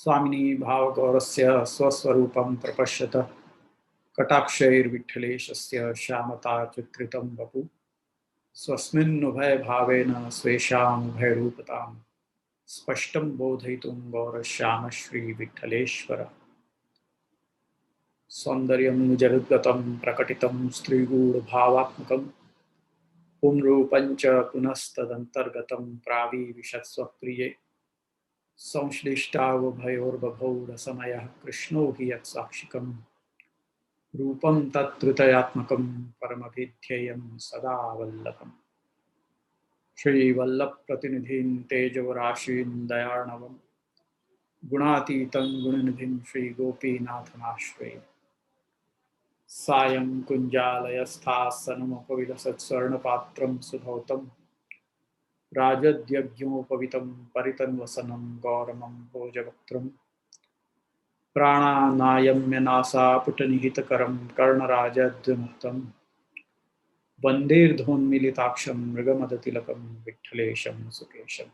स्वामिनी भावगौरस्य स्वस्वरूपं प्रपश्यत कटाक्षैर्विठ्ठलेशस्य श्यामता चित्रितं वपु स्वस्मिन्नुभयभावेन स्वेषामुभयरूपतां स्पष्टं बोधयितुं गौरश्यामश्रीविठ्ठलेश्वर सौन्दर्यं निजरुद्गतं प्रकटितं स्त्रीगूढभावात्मकं पुंरूपं च पुनस्तदन्तर्गतं प्राविविशत्स्वप्रिये संश्लिष्टावभयोर्बभौ रसमयः कृष्णो हि यत्साक्षिकम् रूपं तत्त्रितयात्मकं परमभिध्येयं सदा वल्लभम् श्रीवल्लभप्रतिनिधिं तेजोराशीं दयार्णवं गुणातीतं गुणनिधिं श्रीगोपीनाथमाश्रये सायं कुञ्जालयस्थासनमुपविलसत्स्वर्णपात्रं सुधौतं राजद्यज्ञोपवितं परितन्वसनं गौरमं भोजवक्त्रम् प्राणानायम्यनासापुटनिहितकरं कर्णराजद्विमुक्तं वन्देर्धोन्मीलिताक्षं मृगमदतिलकं विठ्ठलेशं सुकेशम।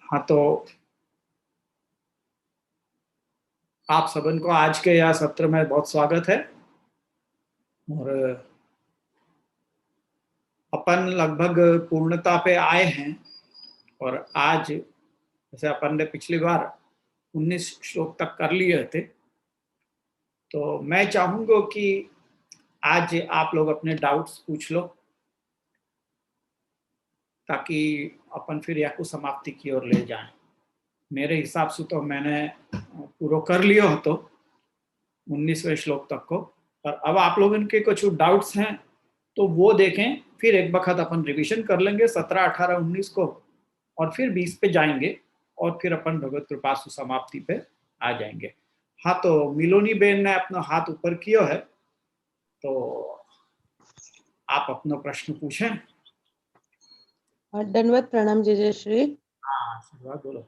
हाँ, तो आप सबन को आज के यह सत्र में बहुत स्वागत है। और अपन लगभग पूर्णता पे आए हैं और आज जैसे अपन ने पिछली बार 19 श्लोक तक कर लिए थे, तो मैं चाहूंगा कि आज आप लोग अपने डाउट्स पूछ लो ताकि अपन फिर या को समाप्ति की ओर ले जाएं। मेरे हिसाब से तो मैंने पूरा कर लियो हो तो 19वें श्लोक तक को, और अब आप लोगों के कुछ डाउट्स हैं तो वो देखें, फिर एक वक्त अपन रिवीजन कर लेंगे 17, 18, 19 को और फिर 20 पे जाएंगे और फिर अपन भगवत कृपा से समाप्ति पे आ जाएंगे। हाँ, तो मिलोनी बेन ने अपना हाथ ऊपर किया है, तो आप अपना प्रश्न पूछें। दंडवत प्रणाम जय श्री। हाँ, शुरुआत बोलो।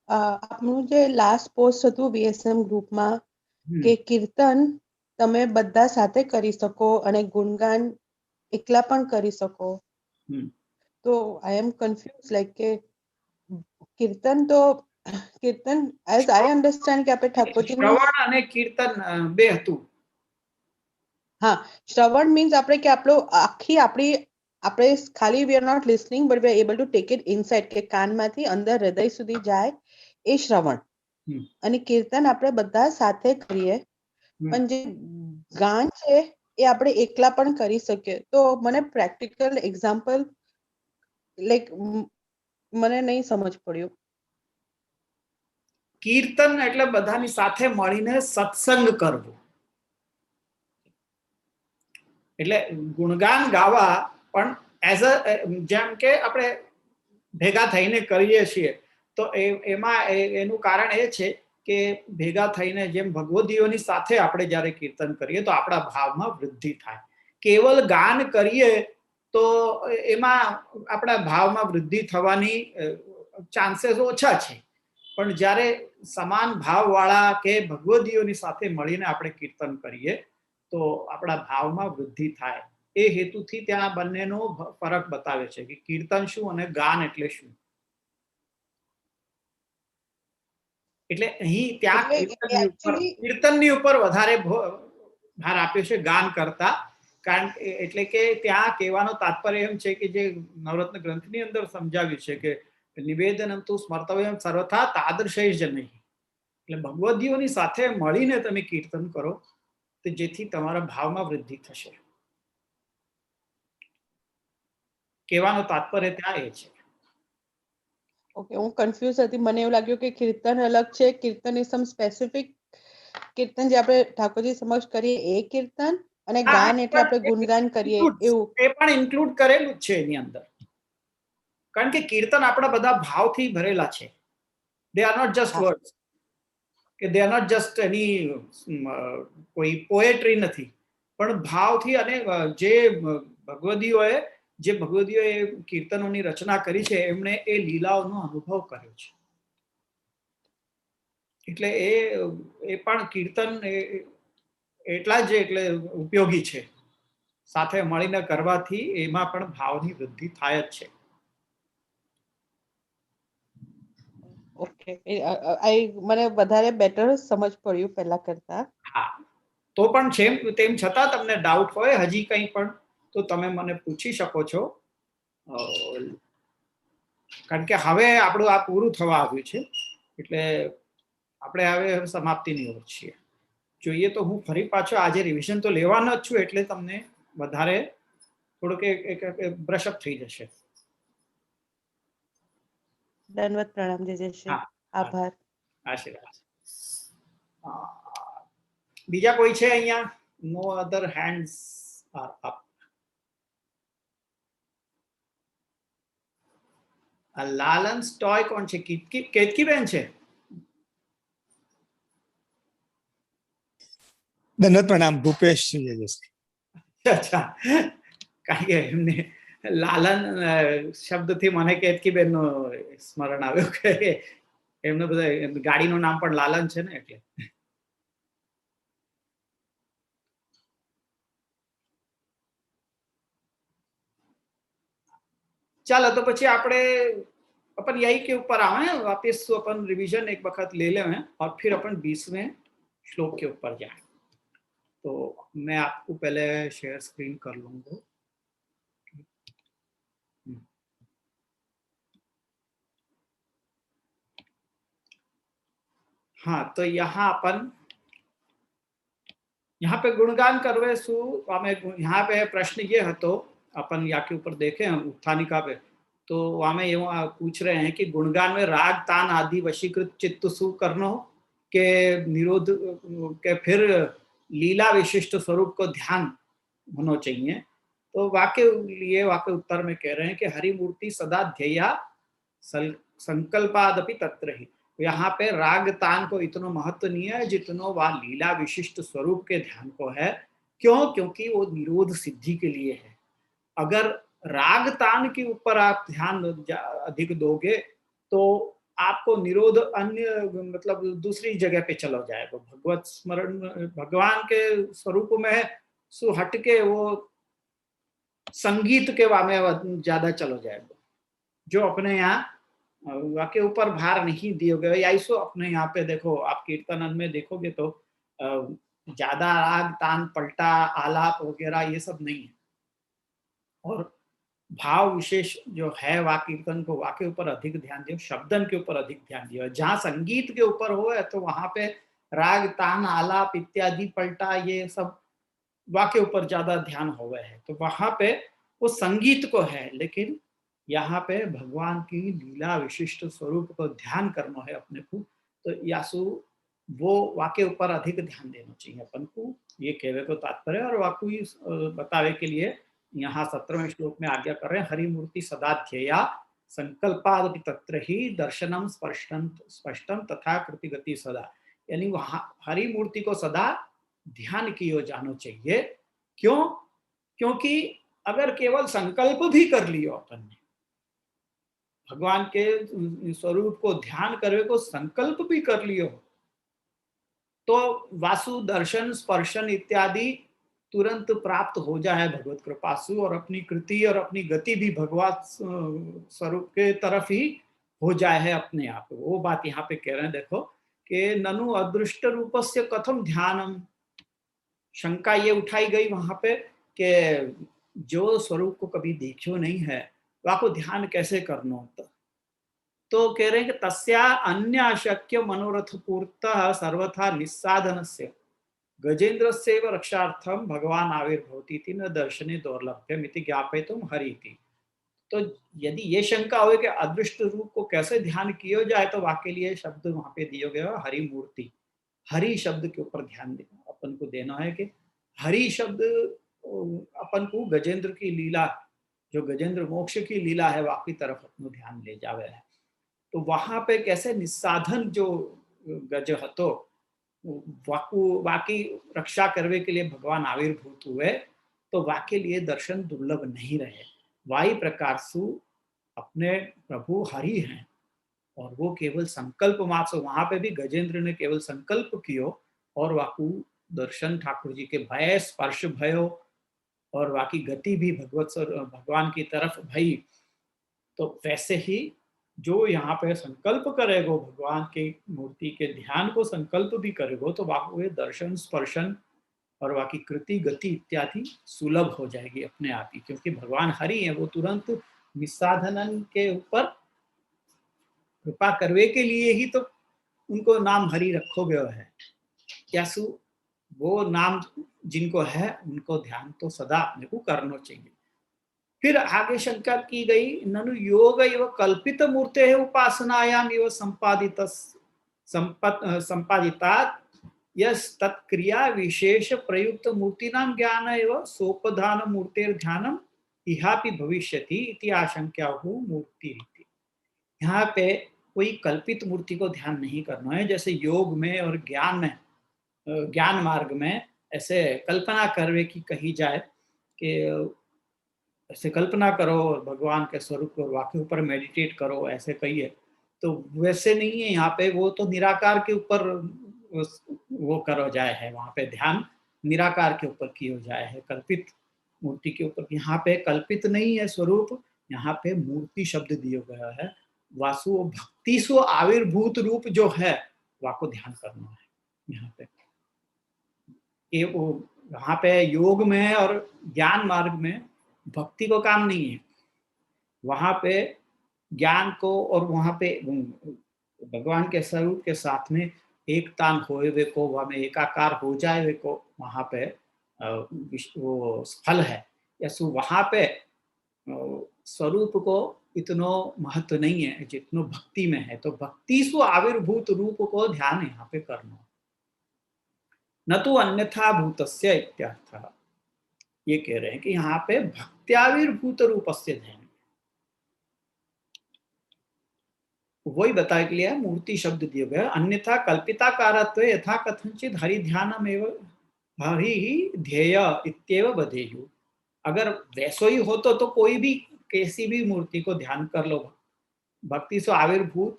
આપનું જે લાસ્ટ પોસ્ટ હતું વીએસએમ ગ્રુપમાં કે કીર્તન તમે બધા સાથે કરી સકો અને ગુણગાન એકલા પણ કરી સકો, તો આઈ એમ કન્ફ્યુઝ લાઈક કે કીર્તન તો કીર્તન એઝ આઈ અન્ડરસ્ટેન્ડ કે આપણે ઠાકોરજી શ્રવણ અને કીર્તન બે હતું. હા, શ્રવણ મીન્સ આપણે કે આપણો આખી આપણી આપણે ખાલી we are not listening but we are able to take it inside કે કાનમાંથી અંદર હૃદય સુધી જાય એ શ્રવણ. અને કીર્તન આપણે બધા સાથે કરીએ, પણ જે ગાન છે એ આપણે એકલા પણ કરી શકીએ. તો મને પ્રેક્ટિકલ એક્ઝામ્પલ લાઈક મને નહીં સમજ પડ્યું. કીર્તન એટલે બધાની સાથે મળીને સત્સંગ કરવો, એટલે ગુણગાન ગાવા પણ એઝ અ જેમ કે આપણે ભેગા થઈને કરીએ છીએ તો એમાં એનું કારણ એ છે કે ભેગા થઈને જેમ ભગવદીઓની સાથે આપણે જ્યારે કીર્તન કરીએ તો આપણા ભાવમાં વૃદ્ધિ થાય. કેવલ ગાન કરીએ તો એમાં આપણા ભાવમાં વૃદ્ધિ થવાની ચાન્सेस ઓછા છે, પણ જ્યારે સમાન ભાવવાળા કે ભગવદીઓની સાથે મળીને આપણે કીર્તન કરીએ તો આપણા ભાવમાં વૃદ્ધિ થાય. એ હેતુથી ત્યાં બંનેનો ફરક બતાવે છે કે કીર્તન શું અને ગાન એટલે શું. એટલે અહીં ત્યાં કીર્તનની ઉપર વધારે ભાર આપ્યો છે ગાન કરતા, કારણ એટલે કે ત્યાં કહેવાનો તાત્પર્ય એમ છે કે જે નવરત્ન ગ્રંથની અંદર સમજાવ્યું છે કે નિવેદનમ તું સ્મર્તવ્યમ સર્વથા તાદૃશૈ જનૈ, એટલે ભગવદીઓની સાથે મળીને તમે કીર્તન કરો તો જેથી તમારા ભાવમાં વૃદ્ધિ થશે. કહેવાનો તાત્પર્ય ત્યાં એ છે. ઓકે, હું કન્ફ્યુઝ હતી. મને એવું લાગ્યું કે કીર્તન અલગ છે, કીર્તન એ સમ સ્પેસિફિક કીર્તન જે આપણે ઠાકોરજી સમક્ષ કરીએ એ કીર્તન, અને ગાન એટલે આપણે ગુણગાન કરીએ એવું. એ પણ ઇન્ક્લુડ કરેલું જ છે એની અંદર, કારણ કે કીર્તન આપણા બધા ભાવથી ભરેલા છે. They are not just words, કે they are not just any કોઈ પોએટ્રી નથી, પણ ભાવથી. અને જે ભગવદીઓએ કીર્તનોની રચના કરી છે એમણે એ લીલાઓનો અનુભવ કર્યો છે, એટલે એ પણ કીર્તન એટલા જ એટલે ઉપયોગી છે. સાથે મળીને કરવાથી એમાં પણ ભાવની વૃદ્ધિ થાય જ છે. ઓકે આઈ મને વધારે બેટર સમજ પડ્યું પહેલા કરતા. હા, તો પણ તેમ છતાં તમને ડાઉટ હોય હજી કંઈ પણ તો તમે મને પૂછી શકો છો. કારણ કે હવે આપણું આ પૂરું થવા આવ્યું છે, એટલે આપણે હવે સમાપ્તિની ઓર છીએ. જોઈએ તો હું ફરી પાછો આજે રિવિઝન તો લેવાનો જ છું, એટલે તમને વધારે થોડુંક એક બ્રશઅપ થઈ જશે. દંડવત પ્રણામ જય જય શ્રી. હા, આભાર. આશીર્વાદ. બીજા કોઈ છે અહીંયા? નો અધર હેન્ડ્સ આર અપ. લાલન સ્ટોય કોણ છે? કેતકી બેન છે? દંડવત પ્રણામ. ભૂપેશ અચ્છા, કારણ કે એમને લાલન શબ્દથી મને કેતકી બેન નું સ્મરણ આવ્યું કે એમનું બધા ગાડીનું નામ પણ લાલન છે ને, એટલે. चलो तो પછી આપણે अपन यही के ऊपर आए, वापस अपन रिवीजन एक वक्त ले ले हैं और फिर अपन 20वें श्लोक के ऊपर जाए. तो मैं आपको पहले शेयर स्क्रीन कर लूंगा. हाँ, तो यहाँ पे गुणगान करवे सु हमें यहाँ पे प्रश्न ये है, तो अपन या के ऊपर देखें हम उत्थानिका पे, तो वहां में ये पूछ रहे हैं कि गुणगान में राग तान आदि वशीकृत चित्त सु करना हो के निरोध के फिर लीला विशिष्ट स्वरूप को ध्यान होना चाहिए. तो वाक्य उत्तर में कह रहे हैं कि हरि मूर्ति सदा ध्येया संकल्पादपि तत्र ही. यहाँ पे राग तान को इतना महत्व नहीं है जितना वह लीला विशिष्ट स्वरूप के ध्यान को है. क्यों? क्योंकि वो निरोध सिद्धि के लिए है. अगर राग तान के ऊपर आप ध्यान अधिक दोगे तो आपको निरोध अन्य मतलब दूसरी जगह पे चला जाएगा. भगवत स्मरण भगवान के स्वरूप में सु हट के वो संगीत के में ज्यादा चलो जाएगा, जो अपने यहाँ के ऊपर भार नहीं दिए गए. या इसको अपने यहाँ पे देखो, आप कीर्तन में देखोगे तो ज्यादा राग तान पलटा आलाप वगैरह ये सब नहीं है. और भाव विशेष जो है वा कीर्तन को वाके ऊपर अधिक ध्यान दियो, शब्दन के ऊपर अधिक ध्यान दियो. जहाँ संगीत के ऊपर हो तो वहां पे राग तान आलाप इत्यादि पलटा ये सब वाके ऊपर ज्यादा ध्यान हो गए है. तो वहां पे वो संगीत को है, लेकिन यहाँ पे भगवान की लीला विशिष्ट स्वरूप को ध्यान करना है अपने को. तो यासु वो वाके ऊपर अधिक ध्यान देना चाहिए अपन को, ये कहवे को तात्पर्य. और वाकु बतावे के लिए यहाँ 17वें श्लोक में आज्ञा कर रहे हैं, हरि मूर्ति सदा ध्येया संकल्पादपि तत्र ही दर्शनम स्पष्टम तथा कृति गति सदा. यानी वहां हरि मूर्ति को सदा ध्यान किया जाना चाहिए. क्यों? क्योंकि अगर केवल संकल्प भी कर लियो अपन ने, भगवान के स्वरूप को ध्यान करवे को संकल्प भी कर लियो, तो वासु दर्शन स्पर्शन इत्यादि तुरंत प्राप्त हो जाए भगवत कृपा से, और अपनी कृति और अपनी गति भी भगवत स्वरूप के तरफ ही हो जाए है अपने आप. वो बात यहाँ पे कह रहे हैं, देखो कि ननु अदृष्ट रूपस्य कथम ध्यानम. शंका ये उठाई गई वहां पे कि जो स्वरूप को कभी देखो नहीं है वह को ध्यान कैसे करना होता. तो कह रहे हैं कि तस्या अन्य अशक्य मनोरथ पूर्तः सर्वथा निस्साधनस्य गजेन्द्रस्यैव रक्षार्थम भगवान आविर्भवति इति न दर्शने दौर्लभ्यम इति ज्ञापयितुम हरिति. तो यदि ये शंका हो कि अदृष्ट रूप को कैसे ध्यान किया जाए, तो वाके लिए शब्द वहां पे दिया गया हरि मूर्ति. हरि शब्द के ऊपर ध्यान अपन को देना है कि हरि शब्द अपन को गजेंद्र की लीला, जो गजेंद्र मोक्ष की लीला है, वाकी तरफ अपना ध्यान ले जावे है. तो वहां पे कैसे निस्साधन जो गज हतो वाकी रक्षा करने के लिए भगवान आविर्भूत हुए, तो वाके लिए दर्शन दुर्लभ नहीं रहे. वाही प्रकार से अपने प्रभु हरि हैं और वो केवल संकल्प मात्र. वहां पे भी गजेंद्र ने केवल संकल्प कियो और वाकु दर्शन ठाकुर जी के भय स्पर्श भयो, और वाकी गति भी भगवान की तरफ भई. तो वैसे ही जो यहाँ पे संकल्प करेगो भगवान की मूर्ति के ध्यान को संकल्प भी करेगो तो वह दर्शन स्पर्शन और बाकी कृति गति इत्यादि सुलभ हो जाएगी अपने आप ही, क्योंकि भगवान हरि है, वो तुरंत निस्साधनन के ऊपर कृपा करवे के लिए ही तो उनको नाम हरि रखो गया है। यासु वो नाम जिनको है उनको ध्यान तो सदा अपने को करना चाहिए। फिर आगे शंका की गई, ननु योग एव कल्पित मूर्ते उपासनायाम एव संपादिता यस तत्क्रिया विशेष प्रयुक्त मूर्तिनां ज्ञान एव सोपधान मूर्तेर ध्यानम इहापि भविष्यति इति आशंका हो मूर्ति रीति। यहाँ पे कोई कल्पित मूर्ति को ध्यान नहीं करना है, जैसे योग में और ज्ञान में, ज्ञान मार्ग में ऐसे कल्पना करवे की कही जाए कि ऐसे कल्पना करो भगवान के स्वरूप और वाक्य ऊपर मेडिटेट करो, ऐसे कहिए, तो वैसे नहीं है। यहाँ पे वो तो निराकार के ऊपर वो करो जाए है, वहाँ पे ध्यान निराकार के ऊपर की हो जाए है, कल्पित मूर्ति के ऊपर। यहाँ पे कल्पित नहीं है स्वरूप, यहाँ पे मूर्ति शब्द दिया गया है। वासु भक्ति सो आविर्भूत रूप जो है वाको ध्यान करना है यहाँ पे। ये वो वहाँ पे योग में और ज्ञान मार्ग में भक्ति को काम नहीं है, वहाँ पे ज्ञान को और वहाँ पे भगवान के स्वरूप के साथ में एक तान होए वे को, वहाँ में एकाकार हो जाए वे को, वहाँ पे वो फल है। या सो वहाँ पे स्वरूप को इतनो महत्व नहीं है जितनो भक्ति में है। तो भक्ति सु आविर्भूत रूप को ध्यान यहाँ पे करना, न तो अन्यथा भूतस्य इत्यर्थः। ये कह रहे हैं कि यहाँ पे भक्त्याविर्भूत रूपस्य ध्यान, वही बताया के लिए मूर्ति शब्द दिए गए। अन्यथा कल्पिताकारत्व यथा कथनचित हरि ध्यानमेव हरि ही ध्येय इत्येव बधेयु। अगर वैसो ही हो तो कोई भी कैसी भी मूर्ति को ध्यान कर लो, भक्ति से आविर्भूत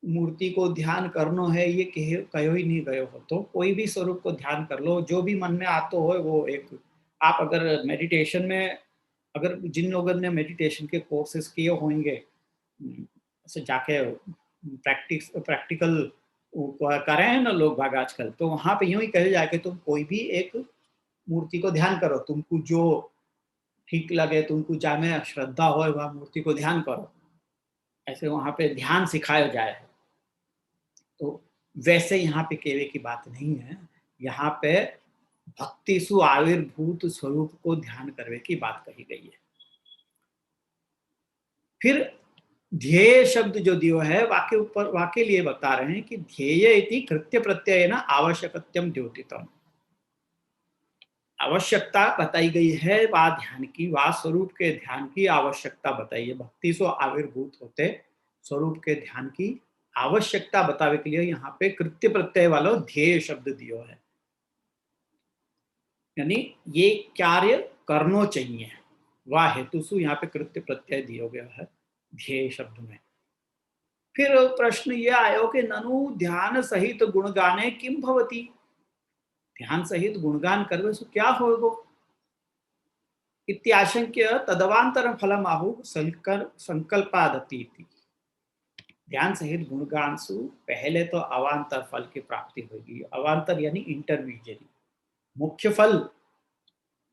मूर्ति को ध्यान करना है ये कहो ही नहीं गयो हो, तो कोई भी स्वरूप को ध्यान कर लो, जो भी मन में आता हो वो एक। आप अगर मेडिटेशन में, अगर जिन लोगों ने मेडिटेशन के कोर्सेज किए होंगे, ऐसे जाके प्रैक्टिकल कर रहे हैं ना लोग बाग आजकल, तो वहां पे यूं ही कहे जाए कि तुम कोई भी एक मूर्ति को ध्यान करो, तुमको जो ठीक लगे, तुमको जाने श्रद्धा हो वह मूर्ति को ध्यान करो, ऐसे वहां पे ध्यान सिखाया जाए। तो वैसे यहाँ पे केवे की बात नहीं है, यहाँ पे भक्ति सु आविर्भूत स्वरूप को ध्यान करने की बात कही गई है। फिर ध्येय शब्द जो दियो है वाक्य ऊपर वाक्य लिए बता रहे हैं कि ध्येय इति कृत्य प्रत्यय न आवश्यकत्यम द्योतितम। आवश्यकता बताई गई है वा ध्यान की, वा स्वरूप के ध्यान की आवश्यकता बताई है। भक्ति सो आविर्भूत होते स्वरूप के ध्यान की आवश्यकता बतावे के लिए यहाँ पे कृत्य प्रत्यय वाला ध्येय शब्द दियो है, यानी ये कार्य करना चाहिए, वह हेतु सु यहाँ पे कृत्य प्रत्यय दिया गया है ध्येय शब्द में। फिर प्रश्न ये आयो कि ननु ध्यान सहित गुणगाने किम भवति, ध्यान सहित गुणगान करवे सु क्या होगो इत्याशंक्य तदवांतर फलम आहु संकल्पादति। ध्यान सहित गुणगान सु पहले तो अवांतर फल की प्राप्ति होगी। अवांतर यानी इंटरमीडिएट, मुख्य फल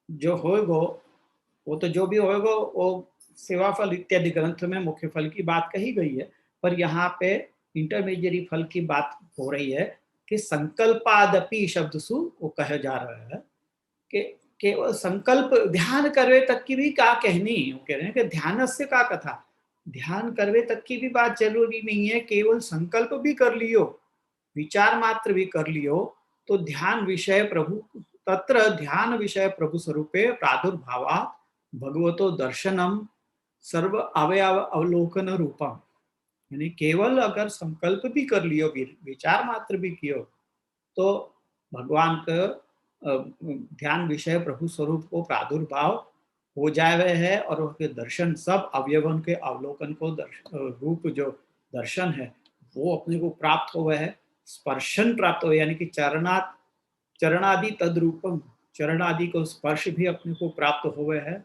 जो होगो वो तो जो भी होगो वो सेवा फल इत्यादि ग्रंथ में मुख्य फल की बात कही गई है, पर यहाँ पे इंटरमीडिएट फल की बात हो रही है कि संकल्पादपि शब्द सु वो कहा जा रहा है कि केवल संकल्प ध्यान करवे तक की भी क्या कहनी, वो कह रहे हैं कि ध्यान से का कथा, ध्यान करवे तक की भी बात जरूरी नहीं है, केवल संकल्प भी कर लियो, विचार मात्र भी कर लियो तो ध्यान विषय प्रभु तत्र ध्यान विषय प्रभु स्वरूपे प्रादुर्भावा भगवतो दर्शनम सर्व अवयव अवलोकन रूपम। यानी केवल अगर संकल्प भी कर लियो, विचार मात्र भी कियो, तो भगवान का ध्यान विषय प्रभु स्वरूप को प्रादुर्भाव हो जाए है और उसके दर्शन, सब अवयवन के अवलोकन को रूप जो दर्शन है वो अपने को प्राप्त हुआ है। स्पर्शन प्राप्त हो यानी कि चरणादि तद्रूपम, चरणादि को स्पर्श भी अपने को प्राप्त हुए है।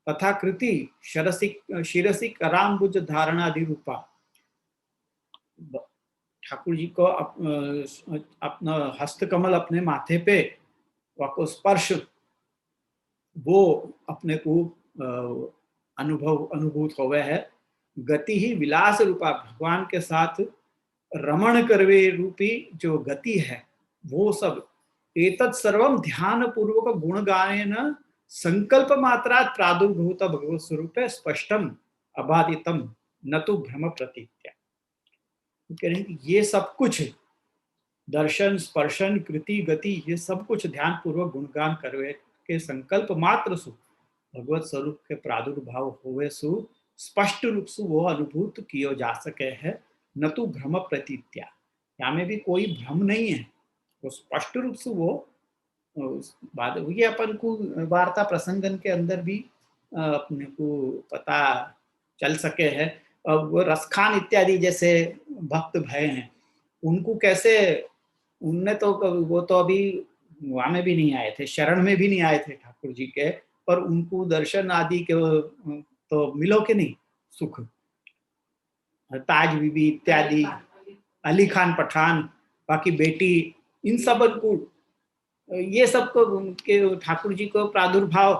तथा कृति शिरसी कराम्बुज धारणादि रूपा, ठाकुर जी को अपना हस्तकमल अपने माथे पे वाको स्पर्श, वो अपने को अनुभूत होवे है। गति ही विलास रूपा, भगवान के साथ रमण करवे रूपी जो गति है वो सब, एतत् सर्वम ध्यान पूर्वक गुणगायन संकल्प मात्रात् प्रादुर्भूत भगवत स्वरूपे स्पष्टम अबाधितम न तो भ्रम प्रतीत्या। कह रहे हैं कि ये सब कुछ दर्शन, स्पर्शन, कृति, गति, ये सब कुछ ध्यान पूर्वक गुणगान करवे के संकल्प मात्र सु भगवत स्वरूप के प्रादुर्भाव होवे सु स्पष्ट रूप से वो अनुभूत किया जा सके है, न तो भ्रम प्रतीत्या, यहाँ में भी कोई भ्रम नहीं है, वो स्पष्ट रूप से वो बात ये अपन को वार्ता प्रसंगन के अंदर भी अपने को पता चल सके है। अब वो रसखान इत्यादि जैसे भक्त भय हैं, उनको कैसे, उनने तो वो तो अभी वहाँ में भी नहीं आए थे, शरण में भी नहीं आए थे ठाकुर जी के, पर उनको दर्शन आदि के तो मिलो के नहीं सुख। ताज बीबी इत्यादि, अली खान पठान, बाकी बेटी, इन सब को, ये सब को उनके ठाकुर जी को प्रादुर्भाव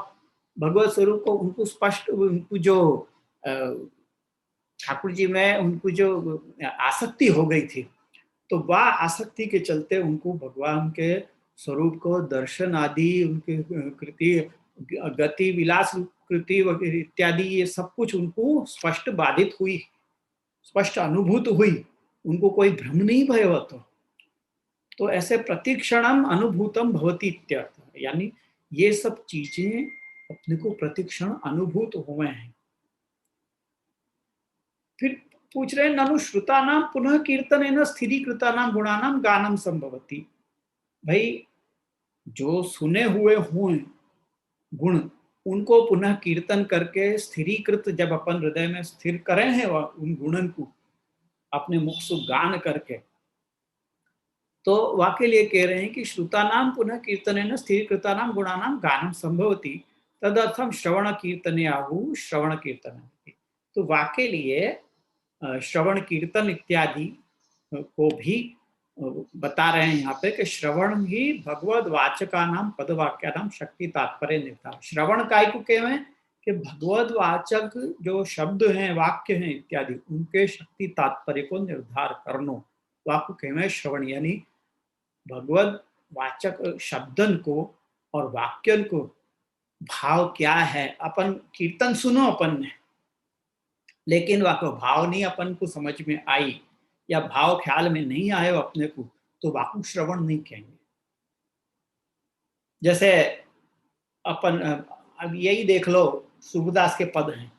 भगवत स्वरूप को उनको स्पष्ट, उनको जो ठाकुर जी में उनको जो आसक्ति हो गई थी, तो वह आसक्ति के चलते उनको भगवान के स्वरूप को दर्शन आदि, उनके कृति, गति, विलास कृति इत्यादि, ये सब कुछ उनको स्पष्ट बाधित हुई, स्पष्ट अनुभूत हुई, उनको कोई भ्रम नहीं भयो। तो ऐसे प्रतिक्षणम अनुभूतम भवति इत्यर्थ, यानी ये सब चीजें अपने को प्रतिक्षण अनुभूत हुए हैं। फिर पूछ रहे हैं, ननु श्रुतानाम पुनः कीर्तनेन स्थिरीकृतानाम गुणानाम गानम संभवति। भाई जो सुने हुए हुए गुण, उनको पुनः कीर्तन करके स्थिरीकृत, जब अपन हृदय में स्थिर करें हैं उन गुणन को अपने मुख से गान करके, तो वाक्य लिए कह रहे हैं कि श्रुतानाम पुनः कीर्तनेन स्थिरीकृतानाम गुणानाम गानम संभवति तदर्थम श्रवण कीर्तने आहु श्रवण कीर्तन। तो वाक्य लिए श्रवण कीर्तन इत्यादि को भी बता रहे हैं यहाँ पे कि श्रवण ही भगवद वाचका नाम पदवाक्या नाम शक्ति तात्पर्य निर्धार। श्रवण काय को कहें कि भगवद वाचक जो शब्द हैं, वाक्य हैं इत्यादि, उनके शक्ति तात्पर्य को निर्धार करनो, वाक्य कहें श्रवण, यानी भगवद वाचक शब्दन को और वाक्यन को भाव क्या है। अपन कीर्तन सुनो अपन ने, लेकिन वाको भाव नहीं अपन को समझ में आई, या भाव ख्याल में नहीं आए अपने को, तो वाकु श्रवण नहीं कहेंगे। जैसे अपन अब यही देख लो, सूरदास के पद हैं,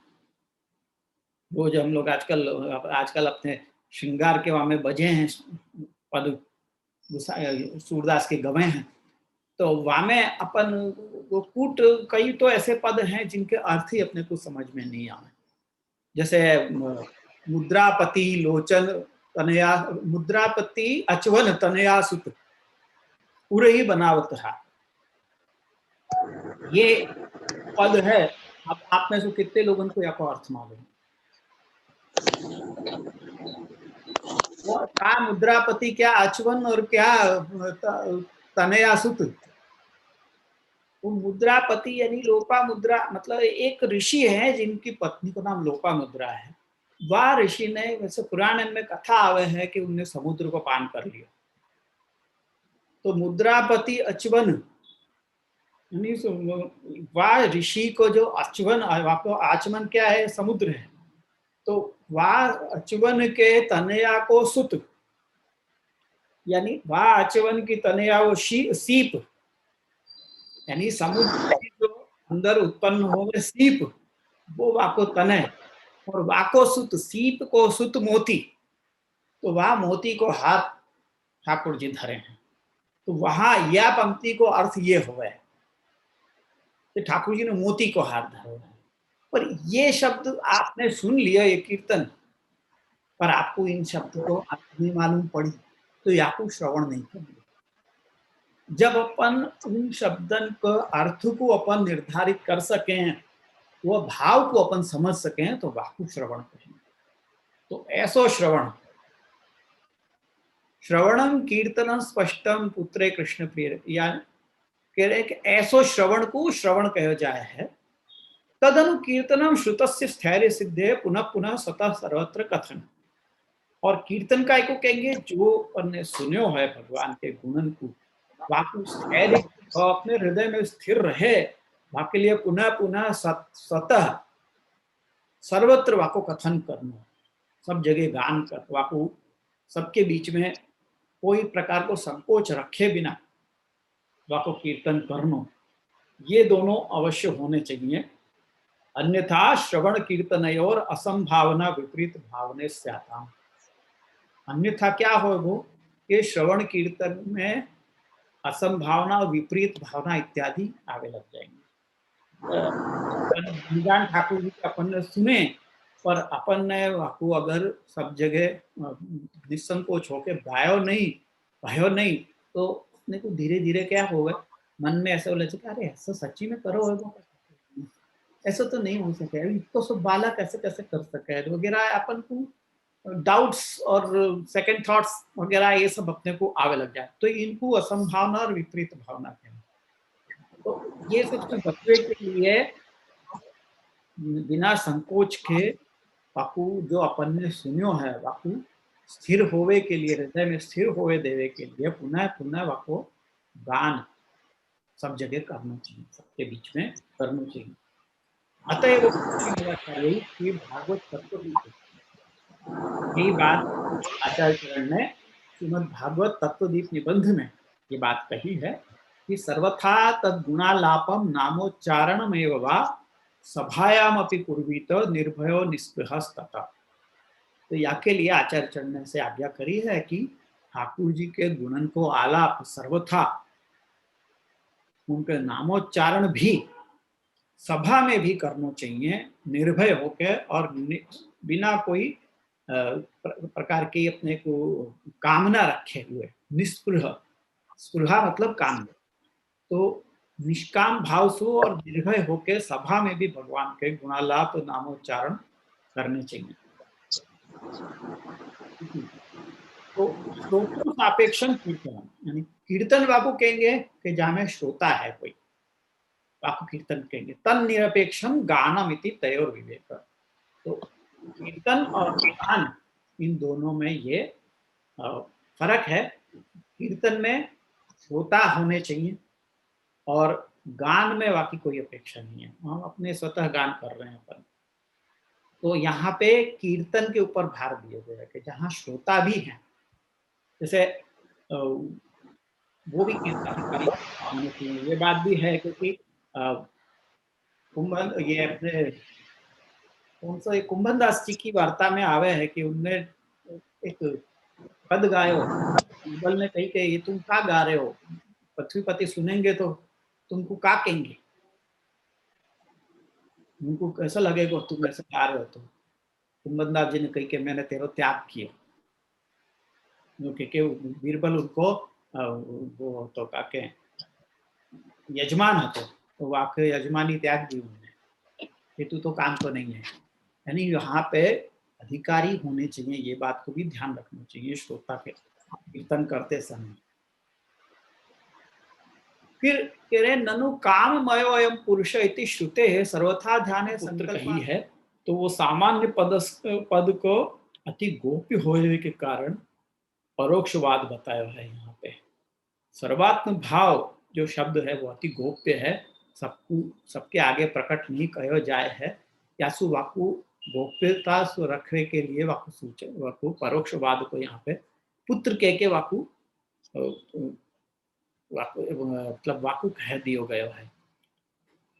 वो जो हम लोग आजकल अपने श्रृंगार के वहां में बजे हैं पद, सूरदास के गवे हैं, तो वहां में अपन वो कूट, कई तो ऐसे पद हैं जिनके अर्थ ही अपने को समझ में नहीं आए। जैसे मुद्रापति लोचन तनया, मुद्रापति अचवन तनया सुत उरही बनावत रहा, ये पद है। अब आप में से कितने लोगों को यहाँ अर्थ मालूम? क्या मुद्रापति, क्या अचवन और क्या तनया सुत। वो मुद्रापति यानी लोपा मुद्रा, मतलब एक ऋषि है जिनकी पत्नी का नाम लोपा मुद्रा है। वह ऋषि ने, वैसे पुराण में कथा आवे है कि उन्हें समुद्र को पान कर लिया, तो मुद्रापति अचवन, वह ऋषि को जो अचवन, आचमन क्या है, समुद्र है, तो वह अचवन के तनया को सुत, यानी वह अचवन की तनया वो सीप, यानी समुद्र की जो अंदर उत्पन्न हो गए सीप, वो वाको तने, और वाको सुत, सीप को सुत मोती, तो वह मोती को हाथ ठाकुर जी धरे हैं। तो वहां यह पंक्ति को अर्थ ये हुआ है कि ठाकुर जी ने मोती को हाथ धरे हैं। पर ये शब्द आपने सुन लिया, ये कीर्तन, पर आपको इन शब्द को अर्थ नहीं मालूम पड़ी, तो आपको श्रवण नहीं करेंगे। जब अपन उन शब्दन को अर्थ को अपन निर्धारित कर सकें, वो भाव को अपन समझ सकें, तो वाकु श्रवण कहेंगे। तो ऐसो श्रवण श्रवणम कीर्तनम स्पष्टम पुत्रे कृष्ण प्रिय, या कह रहे कि ऐसो श्रवण को श्रवण कहो जाए है। तदनु कीर्तनम श्रुतस्य स्थैर्य सिद्धे पुनः पुनः स्वतः सर्वत्र कथन। और कीर्तन काय को कहेंगे, जो अपने सुन्यो है भगवान के गुणन को, वाकु स्थैर्य अपने हृदय में स्थिर रहे, वाके लिए पुनः पुनः स्वतः सर्वत्र वाको कथन करना, सब जगह गान कर, वाको सबके बीच में कोई प्रकार को संकोच रखे बिना वाको कीर्तन करना, ये दोनों अवश्य होने चाहिए। अन्यथा श्रवण कीर्तनयोर असंभावना विपरीत भावने स्याताम। अन्यथा क्या होगा कि श्रवण कीर्तन में असंभावना और विपरीत भावना इत्यादि आगे लग जाएंगे। गुणगान ठाकुर जी के अपन ने सुने, पर अपन ने वाकू अगर सब जगह निसंकोच होके गायो नहीं, तो अपने को धीरे धीरे क्या होगा, मन में ऐसा बोले अरे ऐसा सच्ची में करो है, ऐसा तो नहीं हो सके, तो सब बालक कैसे कैसे कर सके वगैरह, अपन को डाउट्स और सेकंड थॉट्स वगैरह ये सब अपने को आवे लग जाए, तो इनको असंभावना और विपरीत भावना कहते हैं। तो ये सबसे बचने के लिए बिना संकोच के वाकु जो अपन ने सुनियो है, वाकु स्थिर होवे के लिए, हृदय में स्थिर होवे देवे के लिए पुनः पुनः वाको गान सब जगह करना चाहिए, सबके बीच में करना चाहिए। अतएव कि भागवत तत्व, यही बात आचार्य चरण ने श्रीमद् भागवत तत्वदीप निबंध में ये बात कही है कि सर्वथा तद्गुणालापम नामोच्चारणमेव वा सभायामपि कुर्वीत निर्भयो निस्पृहस्ततः। तो याके लिए आचार्य चरण ने से आज्ञा करी है कि ठाकुर जी के गुणन को आलाप सर्वथा, उनके नामोच्चारण भी सभा में भी करना चाहिए, निर्भय होकर और बिना कोई प्रकार की अपने को कामना रखे हुए, निस्पृह, स्पृहा मतलब कामना, तो निष्काम भाव से और निर्भय होकर सभा में भी भगवान के गुणालाप नामोच्चारण करने चाहिए। तो श्रोत्र सापेक्षम कीर्तन, यानी कीर्तन वाको कहेंगे कि जहाँ में श्रोता है कोई, वाको कीर्तन कहेंगे। तन निरपेक्षम गानम इति तयोर विवेक। तो कीर्तन और गान, इन दोनों में ये फर्क है। कीर्तन में श्रोता होने चाहिए और गान में वाकई कोई अपेक्षा नहीं है, हम अपने स्वतः गान कर रहे हैं अपन। तो यहाँ पे कीर्तन के ऊपर भार दिया गया है कि जहाँ श्रोता भी है, जैसे वो भी कीर्तन होने चाहिए। ये बात भी है क्योंकि ये अपने कौन सा कुंभन दास जी की वार्ता में आवे है कि उनने एक पद गायो, बीरबल ने कही कि ये तुम क्या गा रहे हो, पृथ्वीपति सुनेंगे तो तुमको क्या कहेंगे, उनको कैसा लगेगा तुम ऐसे गा रहे हो। तो कुंभन दास जी ने कही कि मैंने तेरा त्याग किया, क्योंकि बीरबल उनको वो तो का के यजमान है, तो वाकई यजमानी त्याग दी उन्होंने, ये तो काम तो नहीं है। यानी यहाँ पे अधिकारी होने चाहिए, ये बात को भी ध्यान रखना चाहिए श्रोता के कीर्तन करते समय। फिर कह रहे ननु काममयो अयम पुरुष इति श्रुते है सर्वथा ध्यान संकल्प ही है। तो वो सामान्य पद को अति गोप्य होने के कारण परोक्षवाद बताया है। यहाँ पे सर्वात्म भाव जो शब्द है वो अति गोप्य है, सबके आगे प्रकट नहीं कहो जाए है, या सु वाकु गोप्यता रखने के लिए वाकु सूचन वाकु परोक्षवाद को यहाँ पे पुत्र के वाकु मतलब वाकु कह दियो गयो है।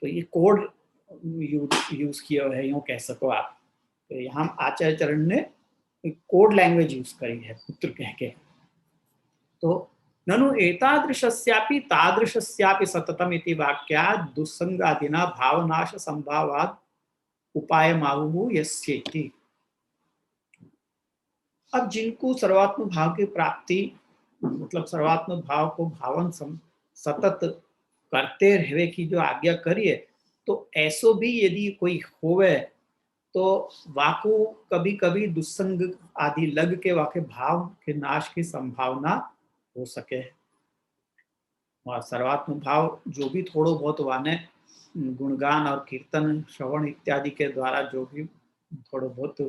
तो ये कोड यूज किया है, यूं कह सको आप। तो यहाँ आचार्य चरण ने कोड लैंग्वेज यूज करी है पुत्र कह के। तो ननु एतादृशस्यापि तादृशस्यापि सततम इति वाक्यात् दुस्संगादिना भावनाश संभावात् उपायमाहुः यस्येति। अब जिनको सर्वात्म भाव की प्राप्ति, मतलब सर्वात्म भाव को भावन सतत करते रहने की जो आज्ञा करिए, तो ऐसो भी यदि कोई होवे तो वाको कभी कभी दुस्संग आदि लग के वाके भाव के नाश की संभावना हो सके। और सर्वात्म भाव जो भी थोड़ो बहुत वाने गुणगान और कीर्तन श्रवण इत्यादि के द्वारा जो भी थोड़ो बहुत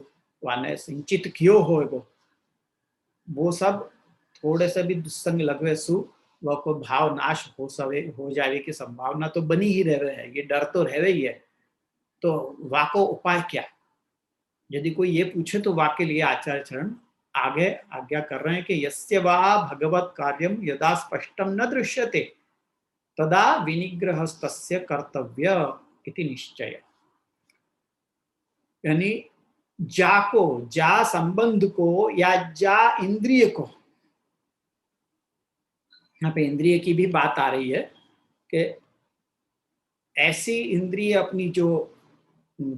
वाने सिंचित कियो होएगो, वो सब थोड़े से भी दुस्संग लगवे सु वह को भाव नाश हो जावे की संभावना तो बनी ही रह है, ये डर तो रह ही है। तो वाको उपाय क्या? यदि कोई ये पूछे तो वाके लिए आचार्य चरण आगे आज्ञा कर रहे हैं कि यस्य वा भगवत कार्यम यदा स्पष्टम न दृश्यते तदा विनिग्रहस्तस्य कर्तव्य इति निश्चय। यानी जा संबंध को या जा इंद्रिय को, यहाँ पे इंद्रिय की भी बात आ रही है कि ऐसी इंद्रिय अपनी जो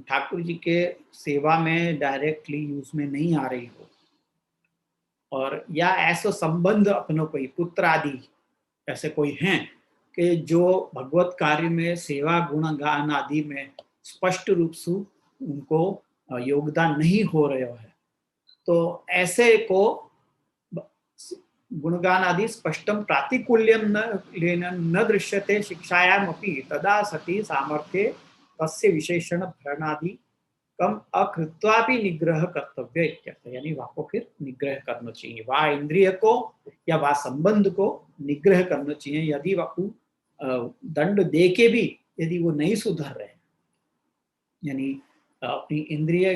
ठाकुर जी के सेवा में डायरेक्टली यूज में नहीं आ रही हो, और या ऐसा संबंध अपनों कोई पुत्र आदि ऐसे कोई हैं कि जो भगवत कार्य में सेवा गुण गान आदि में स्पष्ट रूप से उनको योगदान नहीं हो रहे है, तो ऐसे को गुणगान आदि स्पष्टम प्रातिकूल्यम न दृश्यते शिक्षायाम अपि तदा सति सामर्थ्ये तस्य विशेषण भरणादि कम अकृत्वापि निग्रह कर्तव्य इत्यर्थ। यानी वहाँ को फिर निग्रह करना चाहिए, वह इंद्रिय को या वह संबंध को निग्रह करना चाहिए। यदि वह दंड दे के भी यदि वो नहीं सुधर रहे, यानी अपनी इंद्रिय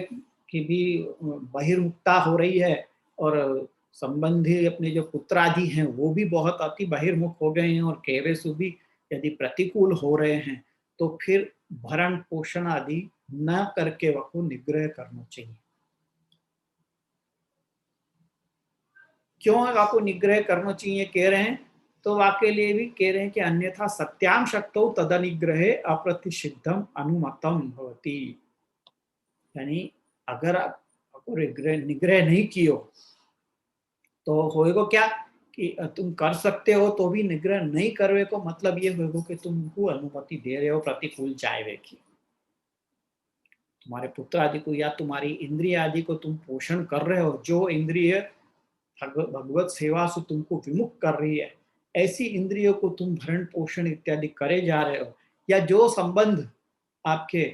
की भी बहिर्मुखता हो रही है और संबंधी अपने जो पुत्र आदि हैं वो भी बहुत अति बहिर्मुख हो गए हैं और केवेसु भी यदि प्रतिकूल हो रहे हैं, तो फिर भरण पोषण आदि न करके वह को निग्रह करना चाहिए। क्यों वह को निग्रह करना चाहिए कह रहे हैं? तो वाके लिए भी कह रहे हैं कि अन्यथा सत्याम शक्तो तदनिग्रहे अप्रतिषिद्धम अनुमतम भवति। यानी अगर आपको निग्रह नहीं कियो तो होएगो क्या कि तुम कर सकते हो तो भी निग्रह नहीं करवे को मतलब ये होएगो कि तुमको अनुमति दे रहे हो प्रतिकूल जाए की। तुम्हारे पुत्र आदि को या तुम्हारी इंद्रिय आदि को तुम पोषण कर रहे हो, जो इंद्रिय भगवत सेवा से तुमको विमुख कर रही है, ऐसी इंद्रियों को तुम भरण पोषण इत्यादि करे जा रहे हो, या जो संबंध आपके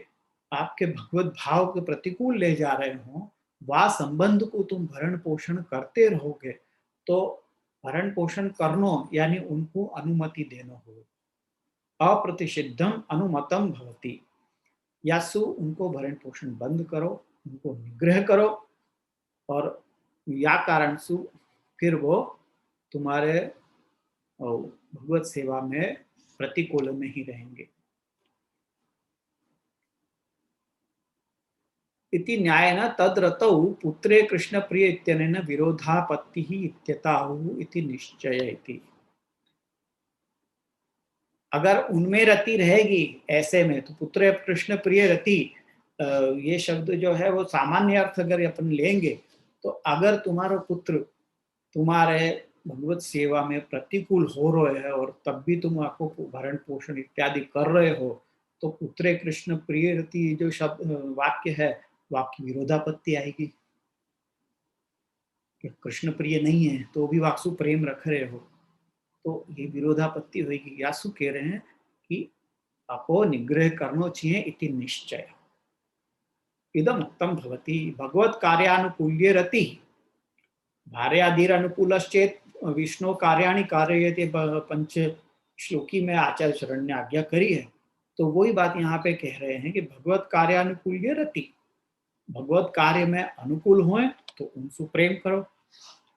आपके भगवत भाव के प्रतिकूल ले जा रहे हो, वह संबंध को तुम भरण पोषण करते रहोगे तो भरण पोषण करनो यानी उनको अनुमति देना होगा। अप्रतिषिद्धम अनुमतम भवति, यासु उनको भरण पोषण बंद करो, उनको निग्रह करो, और या कारण सु फिर वो तुम्हारे भगवत सेवा में प्रतिकूल नहीं रहेंगे। इति न्यायेन तद्रतौ पुत्रे कृष्ण प्रिय इत्यनेन विरोधापत्तिः इत्यताहुः इति निश्चय इति। अगर उनमें रति रहेगी ऐसे में तो पुत्र कृष्ण प्रिय रति, ये शब्द जो है वो सामान्य अर्थ अगर अपन लेंगे तो अगर तुम्हारा पुत्र तुम्हारे भगवत सेवा में प्रतिकूल हो रहे हैं और तब भी तुम आपको भरण पोषण इत्यादि कर रहे हो, तो पुत्रे कृष्ण प्रिय रति जो शब्द वाक्य है वाक्य विरोधापत्ति आएगी कि कृष्ण प्रिय नहीं है तो भी वाक्सु प्रेम रख रहे हो, तो ये विरोधापत्ति होगी। यासु कह रहे हैं कि आपको निग्रह करना चाहिए इति निश्चय। इदम उत्तम भवति भगवत कार्यानुकूल्य रति भार्याधीर अनुकूलश्चेत विष्णु कार्याणि कारयते पंच श्लोकी में आचार्य शरण ने आज्ञा करी है। तो वही बात यहाँ पे कह रहे हैं कि भगवत कार्यानुकूल्य रति, भगवत कार्य में अनुकूल होए तो उनसे प्रेम करो,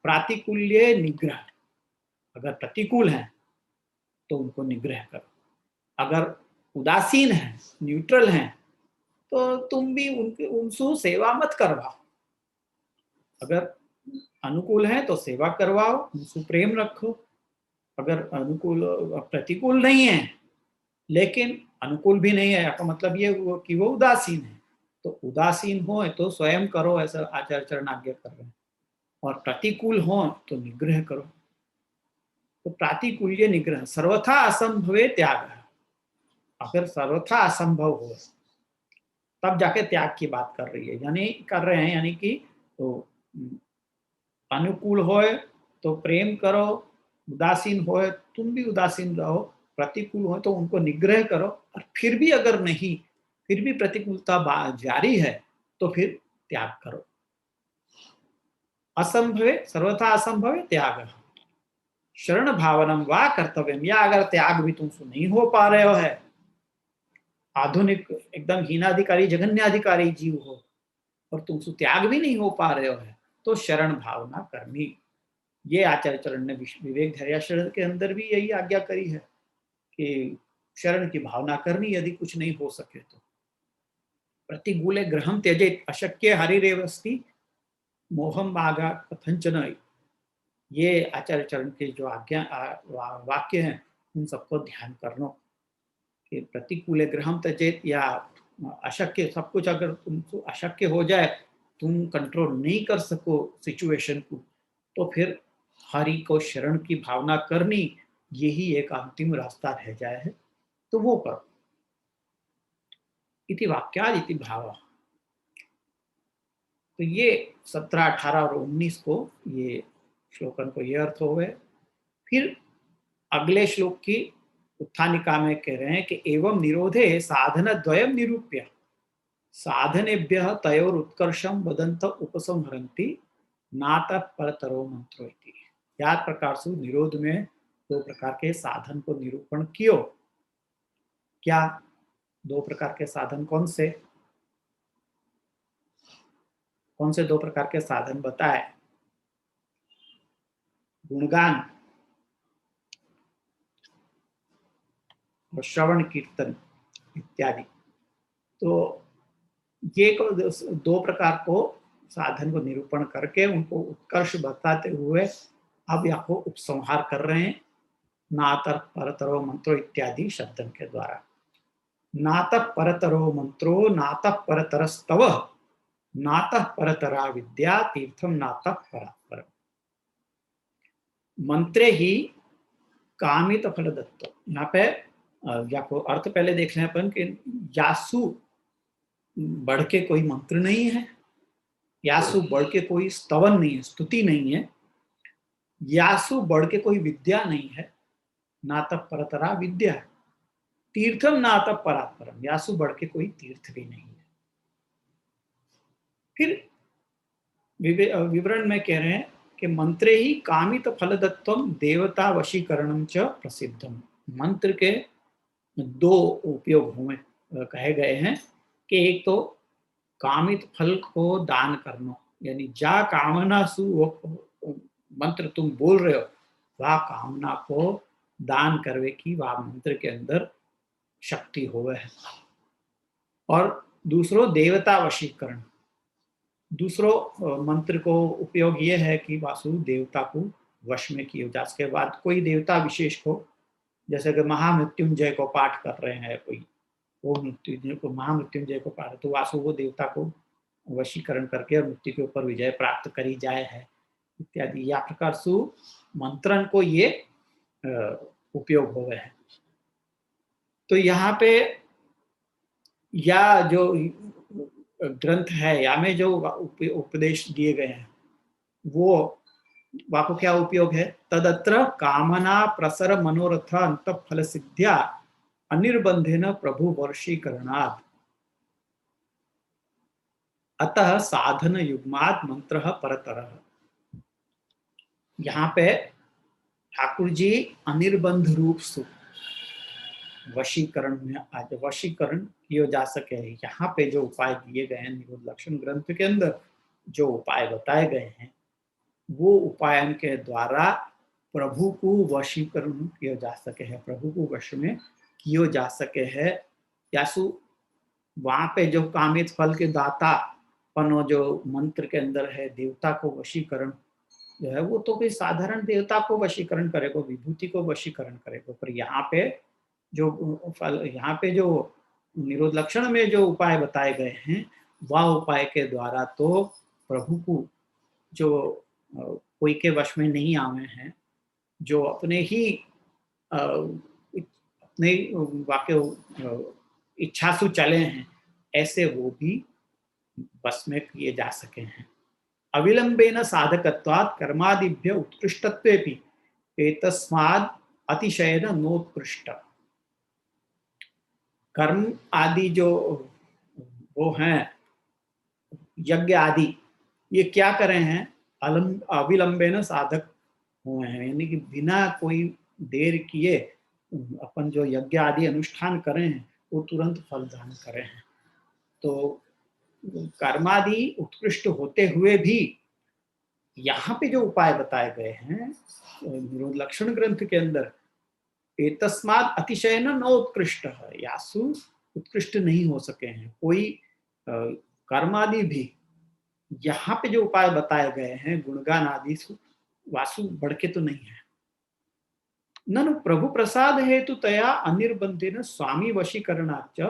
प्रातिकूल्य निग्रह, अगर प्रतिकूल है तो उनको निग्रह करो, अगर उदासीन है न्यूट्रल है तो तुम भी उनसे सेवा मत करवाओ। अगर अनुकूल है तो सेवा करवाओ, उनसे प्रेम रखो। अगर अनुकूल प्रतिकूल नहीं है लेकिन अनुकूल भी नहीं है, आपका मतलब ये कि वो उदासीन है, तो उदासीन हो तो स्वयं करो, ऐसा आचार्य चरण आज्ञा कर रहे हैं। और प्रतिकूल हो तो निग्रह करो। तो प्रातिकूल्य निग्रह सर्वथा असंभवे त्याग, अगर सर्वथा असंभव हो तब जाके त्याग की बात कर रही है, यानी कर रहे हैं, यानी कि तो अनुकूल होए तो प्रेम करो, उदासीन होए तुम भी उदासीन रहो, प्रतिकूल हो तो उनको निग्रह करो, और फिर भी अगर नहीं, फिर भी प्रतिकूलता जारी है तो फिर त्याग करो। असंभवे सर्वथा असंभवे त्याग, शरण भावनम वा कर्तव्यम, या अगर त्याग भी तुमसे नहीं हो पा रहे हो है, आधुनिक एकदम हीनाधिकारी जघन्याधिकारी जीव हो और तुमसे त्याग भी नहीं हो पा रहे हो है, तो शरण भावना करनी। ये आचार्य चरण ने विवेक धैर्याशरण के अंदर भी यही आज्ञा करी है कि शरण की भावना करनी यदि कुछ नहीं हो सके तो। प्रतिकूले ग्रहम त्यजेत अशक्य हरिरेवस्ति मोहम मागा कथंचन, ये आचार्य चरण के जो आज्ञा वाक्य हैं उन सबको ध्यान करना कि प्रतिकूले ग्रहम त्यजेत, या अशक्य सब कुछ अगर तुमको अशक्य हो जाए, तुम कंट्रोल नहीं कर सको सिचुएशन को, तो फिर हरि को शरण की भावना करनी, यही एक अंतिम रास्ता रह जाए है, तो वो करो। इति वाक्याद इति भाव। तो ये 17, 18 और 19 को ये श्लोकन को ये अर्थ हो गए। फिर अगले श्लोक की उत्थानिका में कह रहे हैं कि एवं निरोधे साधन द्वयम निरूप्य साधनेभ्यः तयोर उत्कर्षम वदंत उपसंहरन्ति नातः परतरो मंत्रो इति। या प्रकार से निरोध में दो प्रकार के साधन को निरूपण कियो। क्या दो प्रकार के साधन कौन से? कौन से दो प्रकार के साधन बताए? गुणगान और श्रवण कीर्तन इत्यादि। तो ये दो प्रकार को साधन को निरूपण करके उनको उत्कर्ष बताते हुए अब यहाँ को उपसंहार कर रहे हैं नातः परतरो मंत्रो इत्यादि शब्दन के द्वारा। नातः परतरो मंत्रो नातः परतरस्तव नातः परतरा विद्या तीर्थम नातः परात्परम। मंत्रे ही कामित फल दत्तो। यहाँ पे या को अर्थ पहले देख रहे हैं अपन कि यासु बढ़ के कोई मंत्र नहीं है, यासु बढ़ के कोई स्तवन नहीं है, स्तुति नहीं है, यासु बढ़ के कोई विद्या नहीं है, नातः परतरा विद्या, तीर्थम नातः परात्परम, यासु बढ़ के कोई तीर्थ भी नहीं है। फिर विवरण में कह रहे हैं कि मंत्रे ही कामित फलदत्वम देवता वशीकरणम च प्रसिद्धम। मंत्र के दो उपयोग हुए कहे गए हैं कि एक तो कामित फल को दान करना, यानी जा कामना सु वो मंत्र तुम बोल रहे हो वह कामना को दान करवे की वह मंत्र के अंदर शक्ति होवे है। और दूसरो देवता वशीकरण, दूसरो मंत्र को उपयोग ये है कि वासु देवता को वश में किया जा सके। बाद कोई देवता विशेष को, जैसे कि महामृत्युंजय को पाठ कर रहे हैं कोई, वो मृत्युंजय को महामृत्युंजय को पाठ, तो वासु वो देवता को वशीकरण करके और मृत्यु के ऊपर विजय प्राप्त करी जाए है इत्यादि। या प्रकार से मंत्रन को ये उपयोग हो गए हैं। तो यहाँ पे या जो ग्रंथ है या में जो उपदेश दिए गए हैं वो वाको क्या उपयोग है? तदत्र कामना प्रसर मनोरथ अंत फल सिद्ध्या अनिर्बंधेन प्रभु वर्षीकरणात् अतः साधन युग्मात् मंत्रः परतरः। यहाँ पे ठाकुर जी अनिर्बंध रूप से वशीकरण में आज वशीकरण किया जा सके, यहाँ पे जो उपाय दिए गए हैं निरोध लक्षण ग्रंथ के अंदर जो उपाय बताए गए हैं वो उपायन के द्वारा प्रभु को वशीकरण किया जा सके है, प्रभु को वश में किया जा सके है। यासु वहां पे जो कामित फल के दाता पनो जो मंत्र के अंदर है देवता को वशीकरण जो है वो तो कोई साधारण देवता को वशीकरण करेगा, विभूति को वशीकरण करेगा। पर यहाँ पे जो फल, यहाँ पे जो निरोध लक्षण में जो उपाय बताए गए हैं वह उपाय के द्वारा तो प्रभु को जो कोई के वश में नहीं आवे हैं, जो अपने ही अपने वाक्य इच्छा से चले हैं, ऐसे वो भी बस में किए जा सके हैं। अविलंबेन साधकत्वात् कर्मादिभ्य उत्कृष्टत्वेपि एतस्माद् अतिशयेन नोत्कृष्ट। कर्म आदि जो वो हैं यज्ञ आदि, ये क्या करे हैं? अविलंबेन साधक हुए हैं, यानी कि बिना कोई देर किए अपन जो यज्ञ आदि अनुष्ठान करें हैं वो तुरंत फलदान करें हैं। तो कर्मादि उत्कृष्ट होते हुए भी यहाँ पे जो उपाय बताए गए हैं निरोध लक्षण ग्रंथ के अंदर, एतस्मात् अतिशयन न उत्कृष्ट है, यासु उत्कृष्ट नहीं हो सके हैं कोई कर्मादि भी। यहाँ पे जो उपाय बताए गए हैं गुणगान आदि वासु बढ़ के तो नहीं है। ननु प्रभु प्रसाद हेतु तया अनिर्बंधेन स्वामी वशीकरणाच्च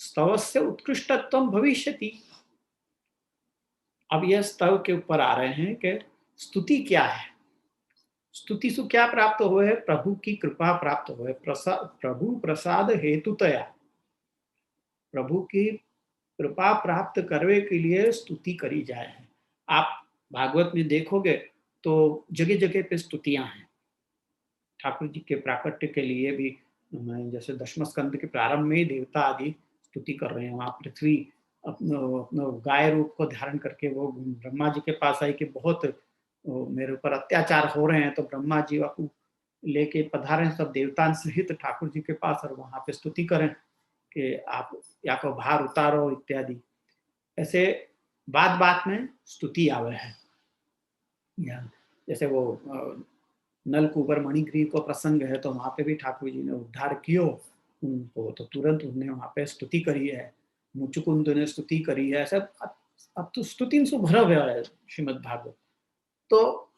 स्तवस्य उत्कृष्टत्वं भविष्यति। अब यह स्तव के ऊपर आ रहे हैं कि स्तुति क्या है। स्तुति से क्या प्राप्त हुए है? प्रभु की कृपा प्राप्त हुए। प्रभु प्रसाद हेतुतया, प्रभु की कृपा प्राप्त करने के लिए स्तुति करी जाए है। आप भागवत में देखोगे तो जगह जगह पे स्तुतियां हैं। ठाकुर जी के प्राकट्य के लिए भी, जैसे दशम स्कंद के प्रारंभ में ही देवता आदि स्तुति कर रहे हैं। वहां पृथ्वी अपना गाय रूप को धारण करके वो ब्रह्मा जी के पास आई कि बहुत मेरे ऊपर अत्याचार हो रहे हैं, तो ब्रह्मा जी आपको लेके पधारे सब देवता सहित ठाकुर जी के पास और वहां पे स्तुति करें कि आप या को भार उतारो इत्यादि। ऐसे बात बात में स्तुति आवे है। जैसे वो नलकूबर मणिग्रीव को प्रसंग है, तो वहां पे भी ठाकुर जी ने उद्धार कियो उनको, तो तुरंत उन्होंने वहां पे स्तुति करी है। मुचुकुंद ने स्तुति करी है। सब अब तो स्तुति से भरा हुआ है श्रीमद् भागवत। तो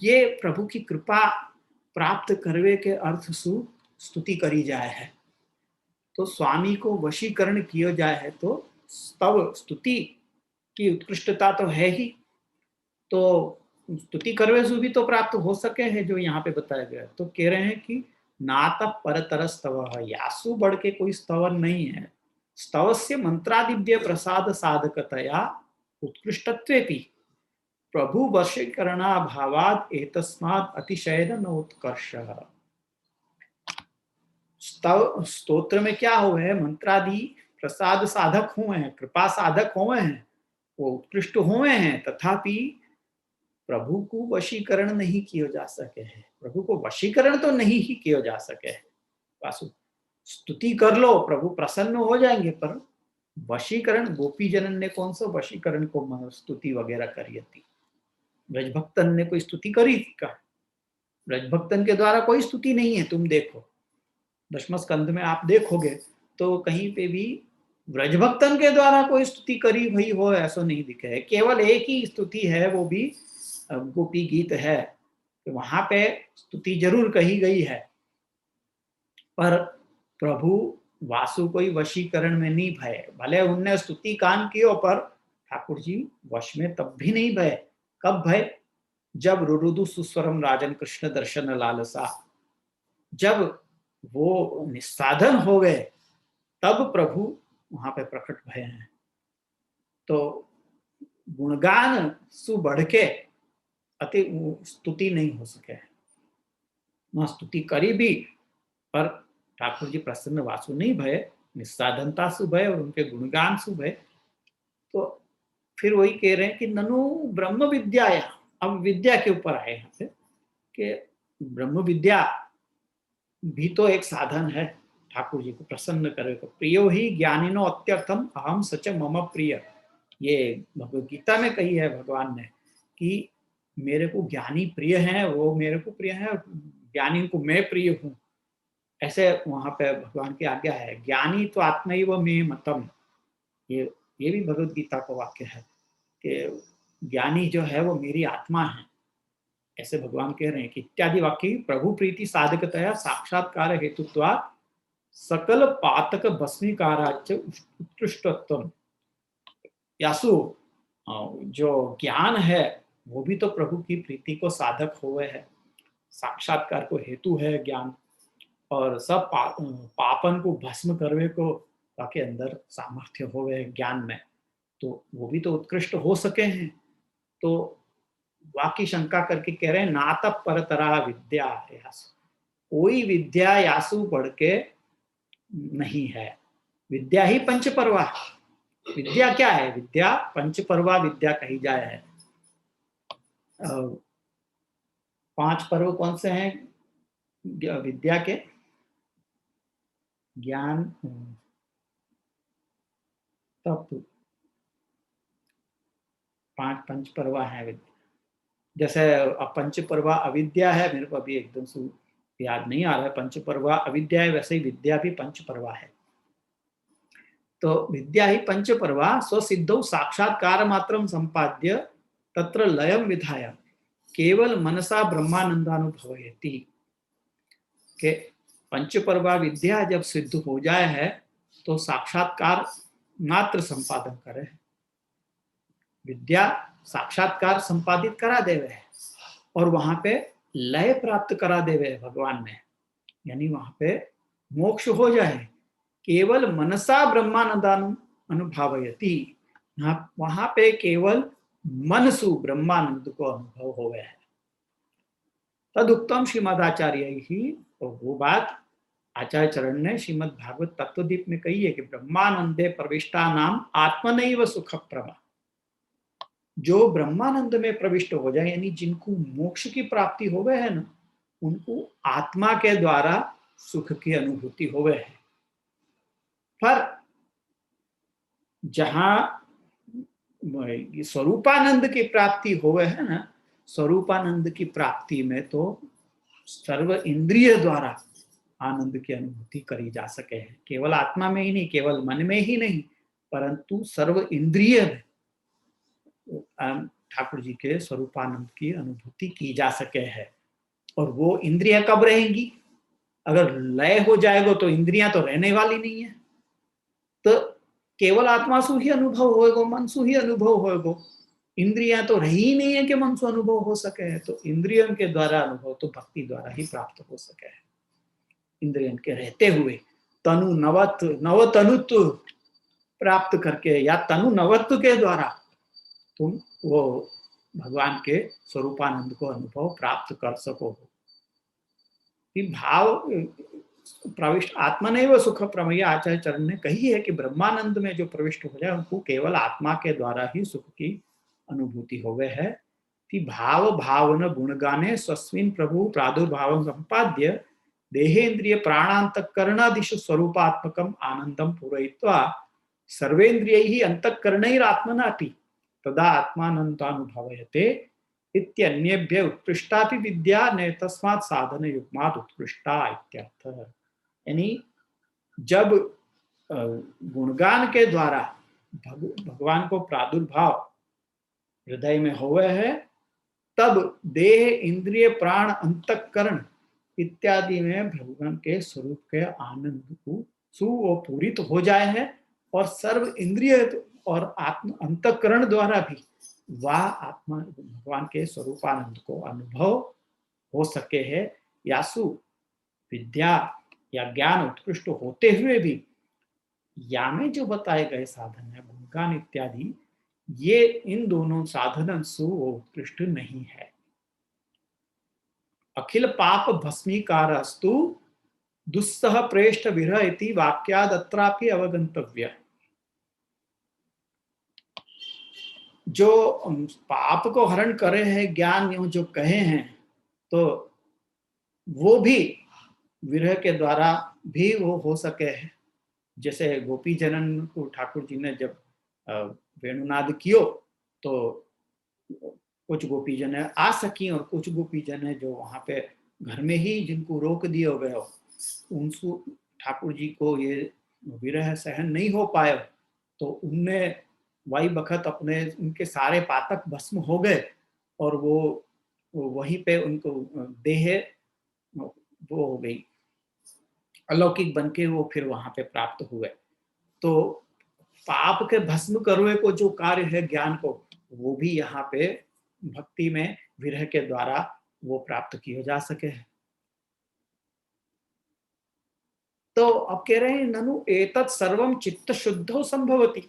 ये प्रभु की कृपा प्राप्त करवे के अर्थ से स्तुति करी जाए है। तो स्वामी को वशीकरण किया जाए है तो स्तव स्तुति की उत्कृष्टता तो है ही। तो स्तुति करवे से भी तो प्राप्त हो सके है जो यहाँ पे बताया गया। तो कह रहे हैं कि नात परतर स्तव, यासु बढ़ के कोई स्तवन नहीं है। स्तवस्य मंत्रादिव्य प्रसाद साधकतया उत्कृष्टत्वेपि प्रभु वशीकरणा भावाद एतस्मात् अतिशयन न उत्कर्ष। स्तोत्र में क्या हुए है? मंत्रादि प्रसाद साधक हुए हैं, कृपा साधक हुए हैं, वो उत्कृष्ट हुए हैं, तथापि प्रभु को वशीकरण नहीं किया जा सके है। प्रभु को वशीकरण तो नहीं ही किया जा सके है। वासु स्तुति कर लो, प्रभु प्रसन्न हो जाएंगे, पर वशीकरण गोपी जनन ने कौन सा वशीकरण को स्तुति वगैरह करी थी? ब्रजभक्तन ने कोई स्तुति करी थी क्या? ब्रजभक्तन के द्वारा कोई स्तुति नहीं है। तुम देखो दशम स्कंद में आप देखोगे तो कहीं पे भी ब्रजभक्तन के द्वारा कोई स्तुति करी भई हो ऐसा नहीं दिखे है। केवल एक ही स्तुति है, वो भी गोपी गीत है। तो वहां पे स्तुति जरूर कही गई है, पर प्रभु वासु कोई वशीकरण में नहीं भय। भले उनने स्तुति कान कियो, पर ठाकुर जी वश में तब भी नहीं भय। कब भय? जब रुरुदु सुस्वरम राजन कृष्ण दर्शन लालसा, जब वो निस्साधन हो गए तब प्रभु वहां पे प्रकट भय हैं। तो गुणगान सु बढ़ के अति स्तुति नहीं हो सके। वहां स्तुति करी भी, पर ठाकुर जी प्रसन्न वासु नहीं भय, निस्साधनता सु भय और उनके गुणगान सु भय। तो फिर वही कह रहे हैं कि ननु ब्रह्म विद्या, अब विद्या के ऊपर आए यहाँ पे कि ब्रह्म विद्या भी तो एक साधन है ठाकुर जी को प्रसन्न करे को। प्रियो ही ज्ञानिनो अत्यर्थम अहम सच मम प्रिय, ये भगवद गीता में कही है भगवान ने कि मेरे को ज्ञानी प्रिय है, वो मेरे को प्रिय है, ज्ञानी को मैं प्रिय हूँ। ऐसे वहां पे भगवान की आज्ञा है। ज्ञानी तो आत्मैव मे मतम, ये भी भगवद गीता का वाक्य है कि ज्ञानी जो है वो मेरी आत्मा है। ऐसे भगवान कह रहे हैं कि इत्यादि वाक्य प्रभु प्रीति साधकतया साक्षात्कार हेतुत्वा सकल पातक भस्मीकाराच उत्कृष्टत्वम। यासु जो ज्ञान है वो भी तो प्रभु की प्रीति को साधक हुए है, साक्षात्कार को हेतु है ज्ञान, और सब पापन को भस्म करवे को के अंदर सामर्थ्य होवे ज्ञान में, तो वो भी तो उत्कृष्ट हो सके हैं। तो वाकी शंका करके कह रहे हैं नात परतरा विद्या यासु, कोई विद्या यासु बढ़ के नहीं है। विद्या ही पंचपर्वा। विद्या क्या है? विद्या पंचपर्वा विद्या कही जाए है। 5 पर्व कौन से हैं विद्या के? ज्ञान, तप, 5 पंचपर्वा है विद्या। जैसे पंचपर्वा अविद्या है, मेरे को अभी एकदम से याद नहीं आ रहा है, पंचपर्वा अविद्या है, वैसे ही विद्या भी पंचपर्वा है। तो विद्या ही पंचपर्वा स्वसिद्धौ साक्षात्कार मात्रम संपाद्य तत्र लयम विधाय केवल मनसा ब्रह्मानंदानुभवयति। के पंचपर्वा विद्या जब सिद्ध हो जाए है तो साक्षात्कार मात्र संपादन करे। विद्या साक्षात्कार संपादित करा देवे है और वहां पे लय प्राप्त करा देवे भगवान में, यानी वहां पे मोक्ष हो जाए। केवल मनसा ब्रह्मानंदानु अनुभवयति, वहां पे केवल मनसु ब्रह्मानंद को अनुभव हो गया है। तदुक्तम श्रीमदाचार्य ही, तो वो बात आचार्य चरण ने श्रीमद् भागवत तत्वदीप में कही है कि ब्रह्मानंदे प्रविष्टा नाम आत्मनैव सुख प्रमा। जो ब्रह्मानंद में प्रविष्ट हो जाए, यानी जिनको मोक्ष की प्राप्ति हो गए है ना, उनको आत्मा के द्वारा सुख की अनुभूति हो गए है। पर जहां स्वरूपानंद की प्राप्ति हो गए है ना, स्वरूपानंद की प्राप्ति में तो सर्व इंद्रिय द्वारा आनंद की अनुभूति करी जा सके है। केवल आत्मा में ही नहीं, केवल मन में ही नहीं, परंतु सर्व इंद्रिय में ठाकुर जी के स्वरूपानंद की अनुभूति की जा सके है। और वो इंद्रियां कब रहेंगी? अगर लय हो जाएगा तो इंद्रियां तो रहने वाली नहीं है। तो केवल आत्मा सु ही अनुभव होएगा, मन सु ही अनुभव होएगा। इंद्रियां तो रही ही नहीं है कि मन से अनुभव हो सके है। तो इंद्रियों के द्वारा अनुभव तो भक्ति द्वारा ही प्राप्त हो सके है। इंद्रियों के रहते हुए तनु नवतनुत्व प्राप्त करके या तनु नवत्व के द्वारा तुम वो भगवान के स्वरूपानंद को अनुभव प्राप्त कर सको। भाव प्रविष्ट आत्मनैव सुख प्रमेय आचार्य चरण ने कही है कि ब्रह्मानंद में जो प्रविष्ट हो जाए उनको केवल आत्मा के द्वारा ही सुख की अनुभूति हो गए है। कि भाव भावन गुणगाने स्वस्मिन् प्रभु प्रादुर्भाव संपाद्य देहेन्द्रिय प्राणांतकरणादिषु स्वरूपात्मकम आनंदम पूरयित्वा सर्वेन्द्रियैः अंतःकरणैरात्मनापि तदा आत्मानंदानुभवयते इत्यन्येभ्य उत्कृष्टापि विद्या ने तस्मात् साधन युग्मात् उत्कृष्टा इत्यर्थः। यानी जब गुणगान के द्वारा भगवान को प्रादुर्भाव हृदय में हुए है, तब देह इंद्रिय प्राण अंतःकरण इत्यादि में भगवान के स्वरूप के आनंद को सुपूरित हो जाए है और सर्व इंद्रिय और आत्म अंतःकरण द्वारा भी वह आत्मा भगवान के स्वरूपानंद को अनुभव हो सके है। यासु विद्या या ज्ञान उत्कृष्ट होते हुए भी या में जो बताए गए साधन है गुणगान इत्यादि, ये इन दोनों साधन से वो उत्कृष्ट नहीं है। अखिल पाप भस्मीकारस्तु दुस्सह प्रेष्ठ विरह इति वाक्याद् अत्रापि अवगंतव्य। जो पाप को हरण करे हैं ज्ञान जो कहे हैं, तो वो भी विरह के द्वारा भी वो हो सके है। जैसे गोपी जनन को ठाकुर जी ने जब वेणुनाद कियो तो कुछ गोपी जन आ सकी और कुछ गोपी जन जो वहां पे घर में ही जिनको रोक दिया गया, उनको ठाकुर जी को ये विरह सहन नहीं हो पाया, तो उनने वही बखत अपने उनके सारे पातक भस्म हो गए और वो वहीं पे उनको देह वो हो गई, अलौकिक बनके वो फिर वहां पे प्राप्त हुए। तो पाप के भस्म करवे को जो कार्य है ज्ञान को, वो भी यहाँ पे भक्ति में विरह के द्वारा वो प्राप्त किया जा सके है। तो अब कह रहे हैं ननु एतत् सर्वम चित्त शुद्धो संभवती।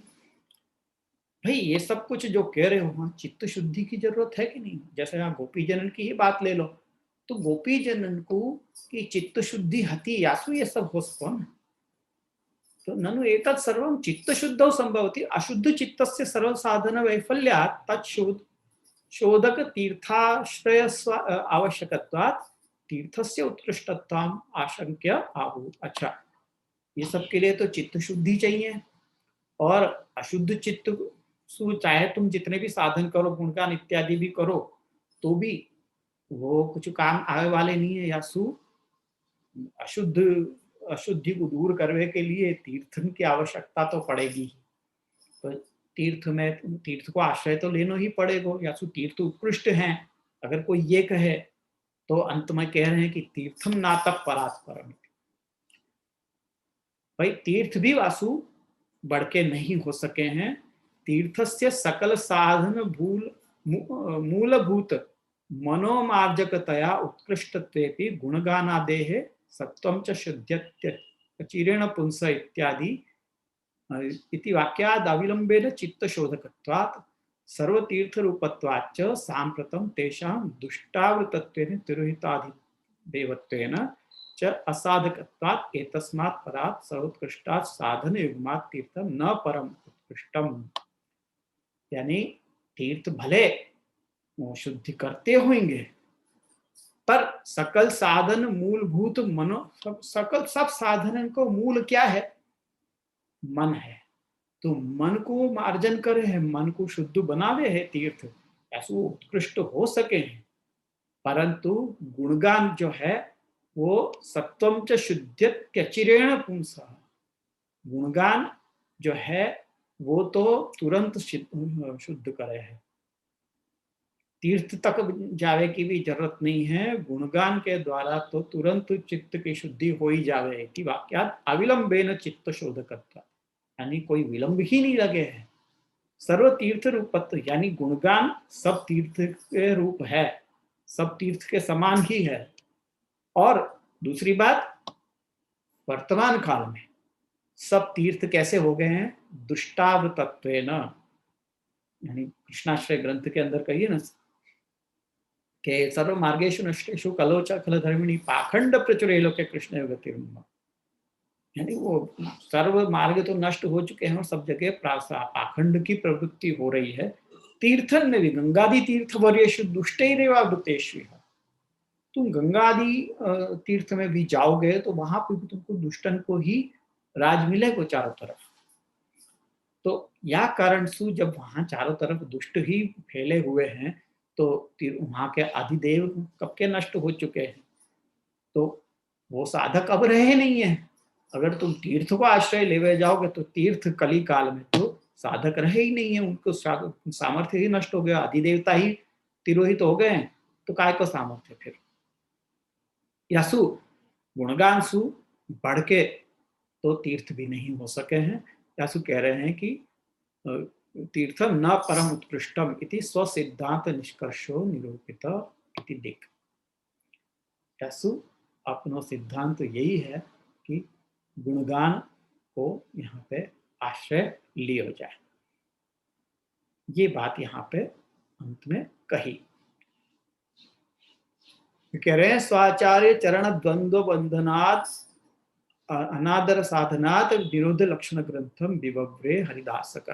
भाई ये सब कुछ जो कह रहे हो वहां चित्त शुद्धि की जरूरत है कि नहीं? जैसे यहाँ गोपी जनन की ही बात ले लो, तो गोपी जनन को की चित्त शुद्धि हति यासु ये सब हो सकता है। तो ननु एतत् सर्वं चित्त शुद्धौ संभवति अशुद्ध चित्तस्य सर्व साधन वैफल्यात् तत्शोध शोधक तीर्थाश्रय आवश्यकत्वात् तीर्थस्य उत्कृष्टत्वम् आशंक्य आहु। अच्छा, ये सब के लिए तो चित्त शुद्धि चाहिए, और अशुद्ध चित्त सु चाहे तुम जितने भी साधन करो, गुणगान इत्यादि भी करो, तो भी वो कुछ काम आने वाले नहीं है। या सु अशुद्ध अशुद्धि को दूर करने के लिए तीर्थ की आवश्यकता तो पड़ेगी। तो तीर्थ को आश्रय तो लेना ही पड़ेगा। या सु तीर्थ उत्कृष्ट हैं अगर कोई ये कहे, तो अंत में कह रहे हैं कि तीर्थम नातक परात्परम। भाई तीर्थ भी वासु बढ़ के नहीं हो सके हैं। तीर्थस्य सकल साधन मूलभूत मनोमार्जकतया उत्कृष्टत्वेपि गुणगानादेः सत्वं च शुद्ध्यचिरेण पुंस इत्यादि इति वाक्याद् अविलंबेन चित्तशोधकत्वात् सर्वतीर्थरूपत्वाच्च साम्प्रतं तेषां दुष्टावृतत्वेन तिरोहिताधिदेवत्वेन च असाधकत्वात् एतस्मात् परात् सर्वोत्कृष्टात् साधन युग्मात् तीर्थं न परम उत्कृष्टम। यानी तीर्थ भले शुद्धि करते होंगे, पर सकल साधन मूलभूत मनो सकल सब साधन को मूल क्या है? मन है। तो मन को मार्जन करे है, मन को शुद्ध बनावे है तीर्थ, ऐसे वो उत्कृष्ट हो सके हैं। परंतु गुणगान जो है वो सत्वम च शुद्ध्यचिरेण पुंसा, गुणगान जो है वो तो तुरंत शुद्ध करे है। तीर्थ तक जावे की भी जरूरत नहीं है, गुणगान के द्वारा तो तुरंत चित्त की शुद्धि हो ही जावे। कि वाक्यात अविलंबेन चित्त शोधकत्व, यानी कोई विलंब ही नहीं लगे है। सर्व तीर्थ रूपत्व, यानी गुणगान सब तीर्थ के रूप है, सब तीर्थ के समान ही है। और दूसरी बात, वर्तमान काल में सब तीर्थ कैसे हो गए हैं? दुष्टावृतत्वेन, यानी कृष्णाश्रय ग्रंथ के अंदर कहिए ना कि सर्व मार्गेषु नष्टेषु कलोच खल धर्मिणी पाखंड प्रचुरे लोके कृष्ण युगतिर्मम, यानी वो सर्व मार्ग तो नष्ट हो चुके हैं और सब जगह पाखंड की प्रवृत्ति हो रही है। तीर्थन में भी गंगादि तीर्थ वर्येषु दुष्टैरेवावृतेषु, तुम गंगादि तीर्थ में भी जाओगे तो वहां पर भी तुमको दुष्टन को ही राज मिलेगा चारों तरफ। तो या कारण सु जब वहां चारों तरफ दुष्ट ही फैले हुए हैं, तो वहां के आदिदेव कब के नष्ट हो चुके हैं, तो वो साधक अब रहे नहीं है। अगर तुम तीर्थ को आश्रय लेवे जाओगे तो तीर्थ कली काल में तो साधक रहे ही नहीं है, उनको सामर्थ्य ही नष्ट हो गया, आदिदेवता ही तिरोहित हो गए हैं, तो काय को सामर्थ्य फिर? यासु गुणगान सु बढ़ के तो तीर्थ भी नहीं हो सके हैं। यासु कह रहे हैं कि तीर्थम न परम उत्कृष्टम इति स्वसिद्धांत निष्कर्षो निरूपित इति दिक्। यासु अपना सिद्धांत तो यही है कि गुणगान को यहाँ पे आश्रय लियो जाए। ये बात यहाँ पे अंत में कही। कह रहे हैं स्वाचार्य चरण द्वंद्व बंधनात् अनादर साधनात् विरोध लक्षण ग्रंथम विवव्रे हरिदासक,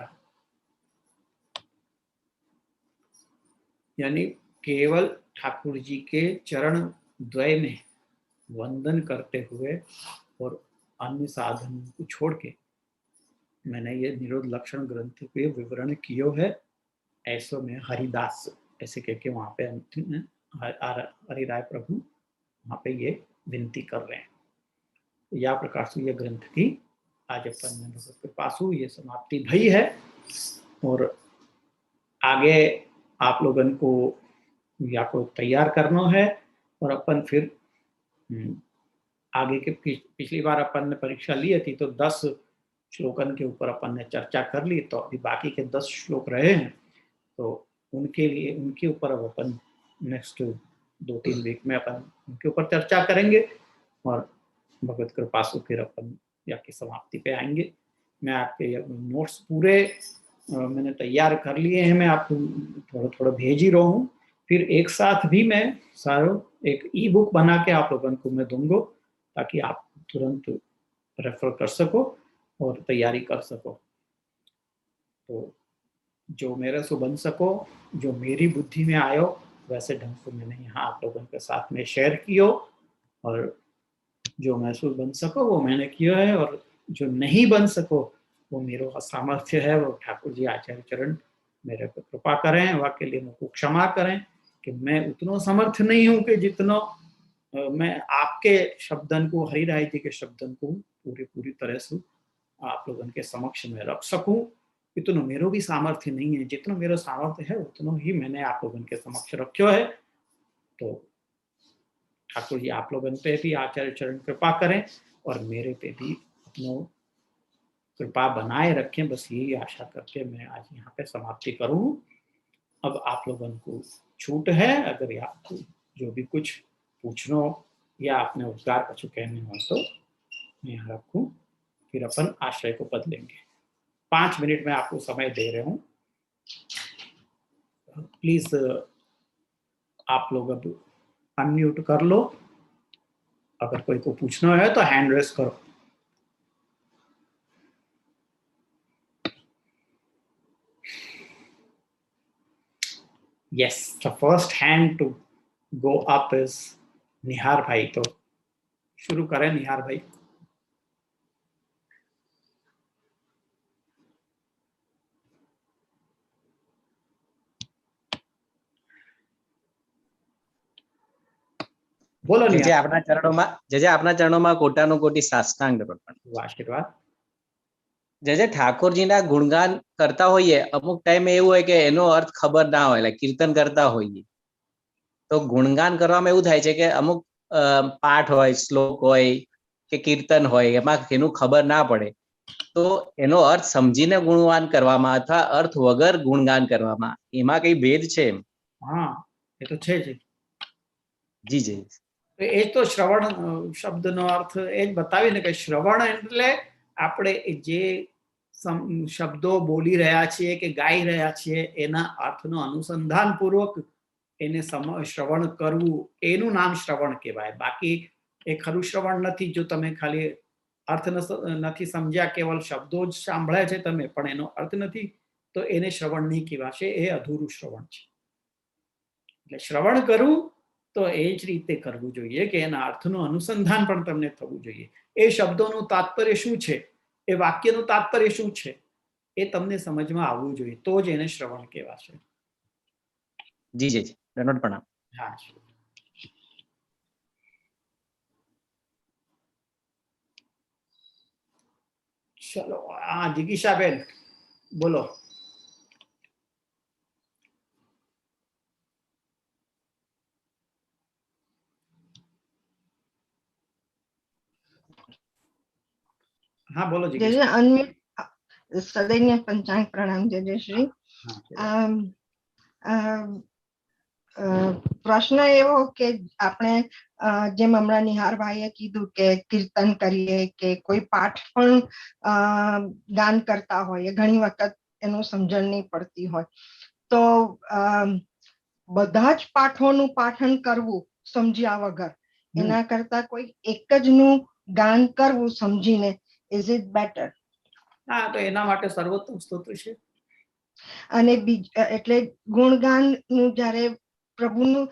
यानी केवल ठाकुर जी के चरण द्वय में वंदन करते हुए और अन्य साधन को छोड़ के मैंने ये निरोध लक्षण ग्रंथ के विवरण कियो है, ऐसो में हरिदास ऐसे कह के वहां पे अंतिम में हरिराय प्रभु वहां पे ये विनती कर रहे हैं। या प्रकार से ये ग्रंथ की आज अपन भगवत के पासु ये समाप्ति भई है, और आगे आप लोगन को या को तैयार करना है, और अपन फिर आगे के पिछली बार अपन ने परीक्षा ली थी तो 10 श्लोकन के ऊपर अपन ने चर्चा कर ली, तो अभी बाकी के 10 श्लोक रहे हैं, तो उनके लिए उनके ऊपर अब अपन नेक्स्ट 2-3 वीक में अपन उनके ऊपर चर्चा करेंगे। और भगवत कृपा से फिर अपन या की समाप्ति पे आएंगे। मैं आपके नोट्स पूरे मैंने तैयार कर लिए हैं, मैं आपको थोड़ा थोड़ा भेज ही रहा हूँ। फिर एक साथ भी मैं सारो एक ई बुक बना के आप लोगों को मैं दूंगा, ताकि आप तुरंत रेफर कर सको और तैयारी कर सको। तो जो मेरे से बन सको, जो मेरी बुद्धि में आयो, वैसे ढंग से मैंने यहाँ आप लोगों के साथ में शेयर कियो, और जो महसूस बन सको वो मैंने किया है, और जो नहीं बन सको वो मेरा असामर्थ्य है, वो ठाकुर जी आचार्य चरण मेरे को कृपा करें, वाके लिए मुझको क्षमा करें कि मैं उतना समर्थ नहीं हूँ कि जितना मैं आपके शब्दन को, हरिराय जी के शब्दन को पूरी तरह से आप लोगों के समक्ष में रख सकूं। इतना मेरा भी सामर्थ्य नहीं है, जितना मेरा सामर्थ्य है उतना ही मैंने आप लोगों के समक्ष रखो है। तो ठाकुर जी आप लोगों पे भी आचार्य चरण कृपा करें और मेरे पे भी अपनो कृपा बनाए रखें, बस यही आशा करके मैं आज यहाँ पे समाप्ति करूँ। अब आप लोगों को छूट है, अगर आपको जो भी कुछ पूछना या अपने उपकार कुछ कहने हो तो मैं यहाँ रखूँ, फिर अपन आश्रय को बदलेंगे। 5 मिनट में आपको समय दे रहे हूँ, प्लीज आप लोग अब अनम्यूट कर लो। अगर कोई को पूछना है तो हैंड रेस करो। Yes, the first hand to go up is निहार भाई। तो शुरू करें निहार भाई। बोलो જે निहार। આપના ચરણોમાં કોટાનો કોટી સાષ્ટાંગ દંડ। आशीर्वाद। જે ઠાકોરજીના ગુણગાન કરતા હોઈએ, અમુક ટાઈમે એવું હોય કે એનો અર્થ ખબર ના હોય, એટલે કીર્તન કરતા હોઈએ તો ગુણગાન કરવામાં એવું થાય છે કે અમુક પાઠ હોય, શ્લોક હોય કે કીર્તન હોય, એમાં એનું ખબર ના પડે, તો એનો અર્થ સમજીને ગુણગાન કરવામાં અથવા અર્થ વગર ગુણગાન કરવામાં, એમાં કઈ ભેદ છે? हाँ, ये तो छे जी। જી જી એ તો શ્રવણ શબ્દનો અર્થ એ જ બતાવીને કે શ્રવણ એટલે આપણે જે શબ્દો બોલી રહ્યા છીએ કે ગાઈ રહ્યા છીએ એના અર્થનો અનુસંધાન પૂર્વક એને શ્રવણ કરવું, એનું નામ શ્રવણ કહેવાય। બાકી એ ખરું શ્રવણ નથી જો તમે ખાલી અર્થ નથી સમજ્યા, કેવલ શબ્દો જ સાંભળ્યા છે તમે પણ એનો અર્થ નથી, તો એને શ્રવણ નહીં કહેવાશે, એ અધૂરું શ્રવણ છે। એટલે શ્રવણ કરવું તો એ જ રીતે કરવું જોઈએ કે એના અર્થનું અનુસંધાન પણ તમને થવું જોઈએ। એ શબ્દોનું તાત્પર્ય શું છે, એ વાક્યનું તાત્પર્ય શું છે, એ તમને સમજમાં આવવું જોઈએ, તો જ એને શ્રવણ કહેવાશે। જી જી દંડવત પ્રણામ। હા, ચલો હા જિગીશાબેન બોલો। हाँ बोलो जय जिगीशा। अनम्यूट सदैन्य पंचांग प्रणाम जय श्री। પ્રશ્ન એવો કે આપણે જેમ હમણાં નિહારભાઈએ કીધું કે કીર્તન કરીએ કે કોઈ પાઠ પણ ગાન કરતા હોય, ઘણી વખત એનું સમજણ નહીં પડતી હોય, તો બધા જ પાઠોનું પાઠન કરવું સમજ્યા વગર એના કરતા કોઈ એક જ નું ગાન કરવું સમજીને, ઇઝ ઇટ બેટર? હા, તો એના માટે સર્વોત્તમ સ્તોત્ર છે। અને એટલે ગુણગાન નું જ્યારે પ્રભુનું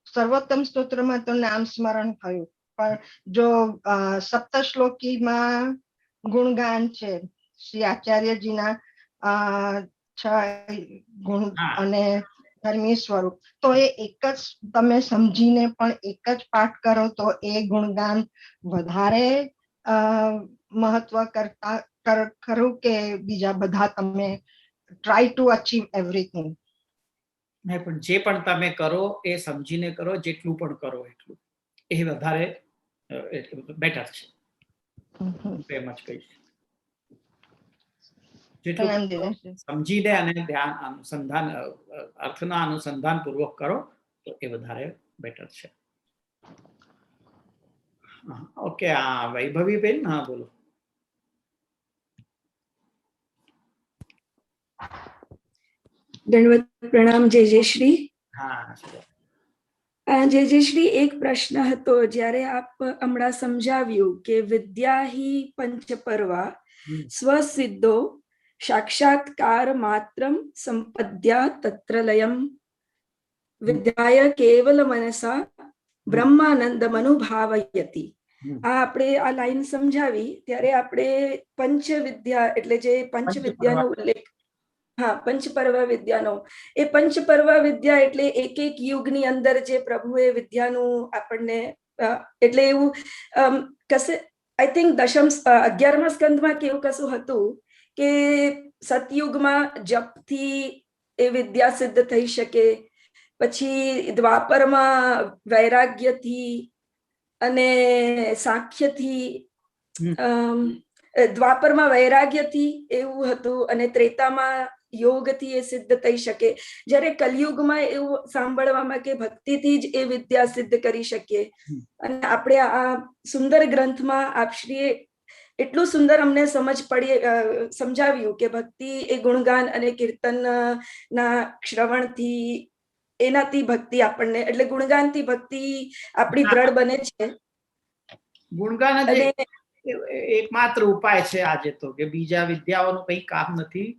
સર્વોત્તમ સ્તોત્રમાં તો નામ સ્મરણ થયું, પણ જો સપ્તશ્લોકીમાં ગુણગાન છે શ્રી આચાર્યજીના 6 ગુણ અને ધર્મી સ્વરૂપ, તો એ એક જ તમે સમજીને પણ એક જ પાઠ કરો તો એ ગુણગાન વધારે મહત્વ કરતા ખરું કે બીજા બધા તમે ટ્રાય ટુ અચીવ એવરીથિંગ? નહીં, પણ જે પણ તમે કરો એ સમજીને કરો, જેટલું પણ કરો એટલું એ વધારે બેટર છે, એમ જ કહીશ। જેટલું સમજીને અને ધ્યાન અનુસંધાન અર્થના અનુસંધાન પૂર્વક કરો તો એ વધારે બેટર છે। ओके, हाँ वैभवी बेन, हाँ बोलो. दंडवत प्रणाम. जय जय श्री. હા, જય જય શ્રી. એક પ્રશ્ન હતો, જ્યારે આપ હમણાં સમજાવ્યું કે વિદ્યા ही પંચપર્વા સ્વસિદ્ધો સાક્ષાત્કાર માત્રમ સંપદ્યા તત્ર લયમ વિદ્યાય કેવલ મનસા બ્રહ્માનંદમ અનુભાવયતિ. આ આપણે આ લાઈન સમજાવી ત્યારે આપણે પંચ વિદ્યા એટલે જે પંચ વિદ્યાનો ઉલ્લેખ, હા, પંચપર્વા વિદ્યાનો, એ પંચપર્વા વિદ્યા એટલે એક એક યુગની અંદર જે પ્રભુએ વિદ્યાનું આપણને એટલે એવું કશે આઈ થિંક 11મા સ્કંદમાં કેવું કશું હતું કે સતયુગમાં જપથી એ વિદ્યા સિદ્ધ થઈ શકે, પછી દ્વાપરમાં વૈરાગ્યથી અને સાંખ્યથી, દ્વાપરમાં વૈરાગ્યથી એવું હતું અને ત્રેતામાં યોગથી એ સિદ્ધ થઈ શકે. જ્યારે કલયુગમાં એવું સાંભળવામાં કે ભક્તિથી જ એ વિદ્યા સિદ્ધ કરી શકીએ. અને આપણે આ સુંદર ગ્રંથમાં આપશ્રીએ એટલું સુંદર અમને સમજાવ્યું કે ભક્તિ એ ગુણગાન અને કીર્તન ના શ્રવણથી એનાથી ભક્તિ આપણને એટલે ગુણગાનથી ભક્તિ આપણી દ્રઢ બને છે. ગુણગાન જ એકમાત્ર ઉપાય છે આજે તો, કે બીજા વિદ્યાઓનું કંઈ કામ નથી,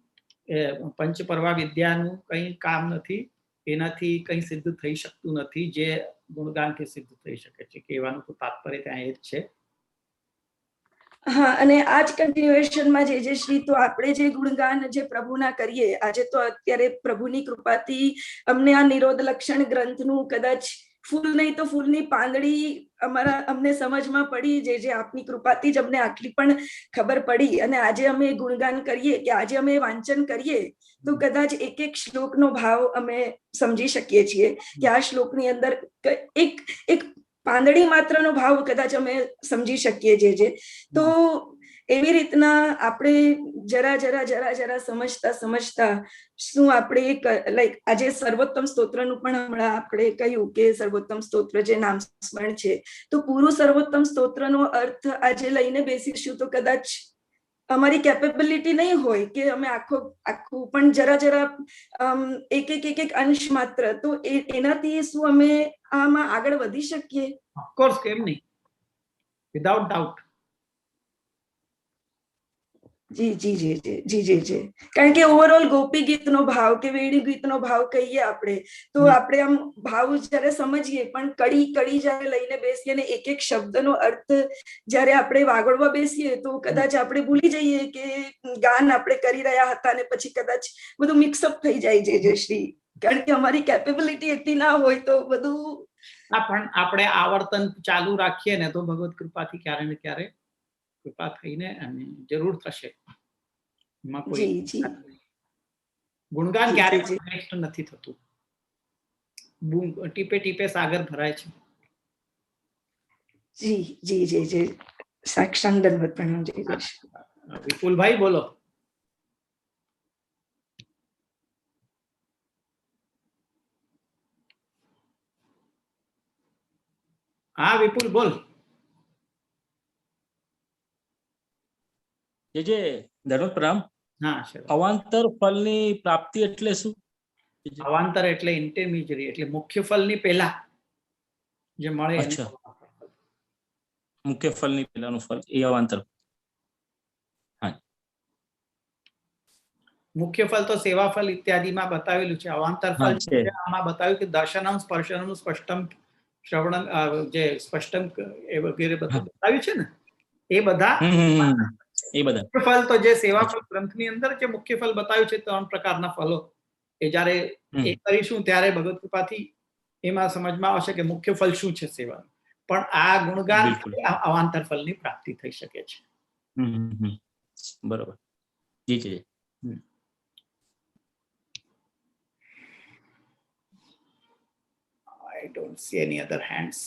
પંચપર્વા વિદ્યાનું કંઈ કામ નથી, એનાથી કંઈ સિદ્ધ થઈ શકતું નથી જે ગુણગાનથી સિદ્ધ થઈ શકે છે. કહેવાનું તો તાત્પર્ય ત્યાં એ જ છે. હા, અને આ જ કન્ટિન્યુએશનમાં જે શ્રી, તો આપણે જે ગુણગાન જે પ્રભુના કરીએ આજે, તો અત્યારે પ્રભુની કૃપાથી અમને આ નિરોધ લક્ષણ ગ્રંથનું કદાચ ફૂલ નહીં તો ફૂલની પાંદડી અમને સમજમાં પડી, જે આપની કૃપાથી જ અમને આટલી પણ ખબર પડી. અને આજે અમે ગુણગાન કરીએ કે આજે અમે વાંચન કરીએ તો કદાચ એક એક શ્લોકનો ભાવ અમે સમજી શકીએ છીએ કે આ શ્લોકની અંદર એક પાંદડી માત્રનો ભાવ કદાચ અમે સમજી શકીએ જે. તો એવી રીતના આપણે જરા સમજતા શું આપણે લાઈક આજે સર્વોત્તમ સ્તોત્રનું પણ હમણાં આપણે કહ્યું કે સર્વોત્તમ સ્તોત્ર જે નામ સ્મરણ છે, તો પૂરું સર્વોત્તમ સ્તોત્રનો અર્થ આજે લઈને બેસીશું તો કદાચ અમારી કેપેબિલિટી નહીં હોય કે અમે આખું પણ જરા એક અંશ માત્ર, તો એનાથી શું અમે આમાં આગળ વધી શકીએ? ઓફકોર્સ, કેમ નહીં, વિધાઉટ ડાઉટ. જી. કારણ કે ઓવરઓલ ગોપી ગીતનો ભાવ કે વેણી ગીતનો ભાવ કહીએ આપણે, તો આપણે આમ ભાવ જયારે સમજીએ પણ કડી જયારે લઈને બેસીએ ને એક એક શબ્દનો અર્થ જયારે આપણે વાગોળવા બેસીએ તો કદાચ આપણે ભૂલી જઈએ કે ગાન આપણે કરી રહ્યા હતા ને પછી કદાચ બધું મિક્સઅપ થઈ જાય જે શ્રી. કારણ કે અમારી કેપેબિલિટી એટલી ના હોય તો બધું. પણ આપણે આવર્તન ચાલુ રાખીએ ને તો ભગવત કૃપાથી ક્યારે ને ક્યારે કૃપા થઈને અને જરૂર થશે. એમાં કોઈ ગુણગાન ક્યારે નેક્સ્ટ નથી થતું, ટીપે ટીપે સાગર ભરાય છે. જી. સાક્ષાત દંડવત પ્રણામ. જય. વિપુલભાઈ બોલો. હા વિપુલ બોલ. જે દંડવત પ્રણામ. હા, અવાંતર ફલની પ્રાપ્તિ એટલે શું? અવાંતર એટલે ઇન્ટરમીડિયેટ, એટલે મુખ્ય ફલની પહેલા જે મળે. અચ્છા, મુખ્ય ફલની પહેલાનું ફલ એ અવાંતર. મુખ્ય ફલ તો સેવા ફલ ઇત્યાદિમાં બતાવેલું છે. અવાંતર ફલ આમાં બતાવ્યું કે દર્શનમ સ્પર્શનમ સ્પષ્ટમ શ્રવણમ જે સ્પષ્ટમ એ વગેરે બતાવ્યું છે ને, એ બધા ફલ તો જે સેવા ફલ ગ્રંથની અંદર જે મુખ્ય ફલ બતાવ્યું છે 3 પ્રકારના ફલો, એ જ્યારે એ કરીશું ત્યારે ભગવત કૃપાથી એમાં સમજમાં આવશે કે મુખ્ય ફલ શું છે સેવાનું. પણ આ ગુણગાન અવાંતર ફલની પ્રાપ્તિ થઈ શકે છે. બરોબર. જી. I don't see any other hands.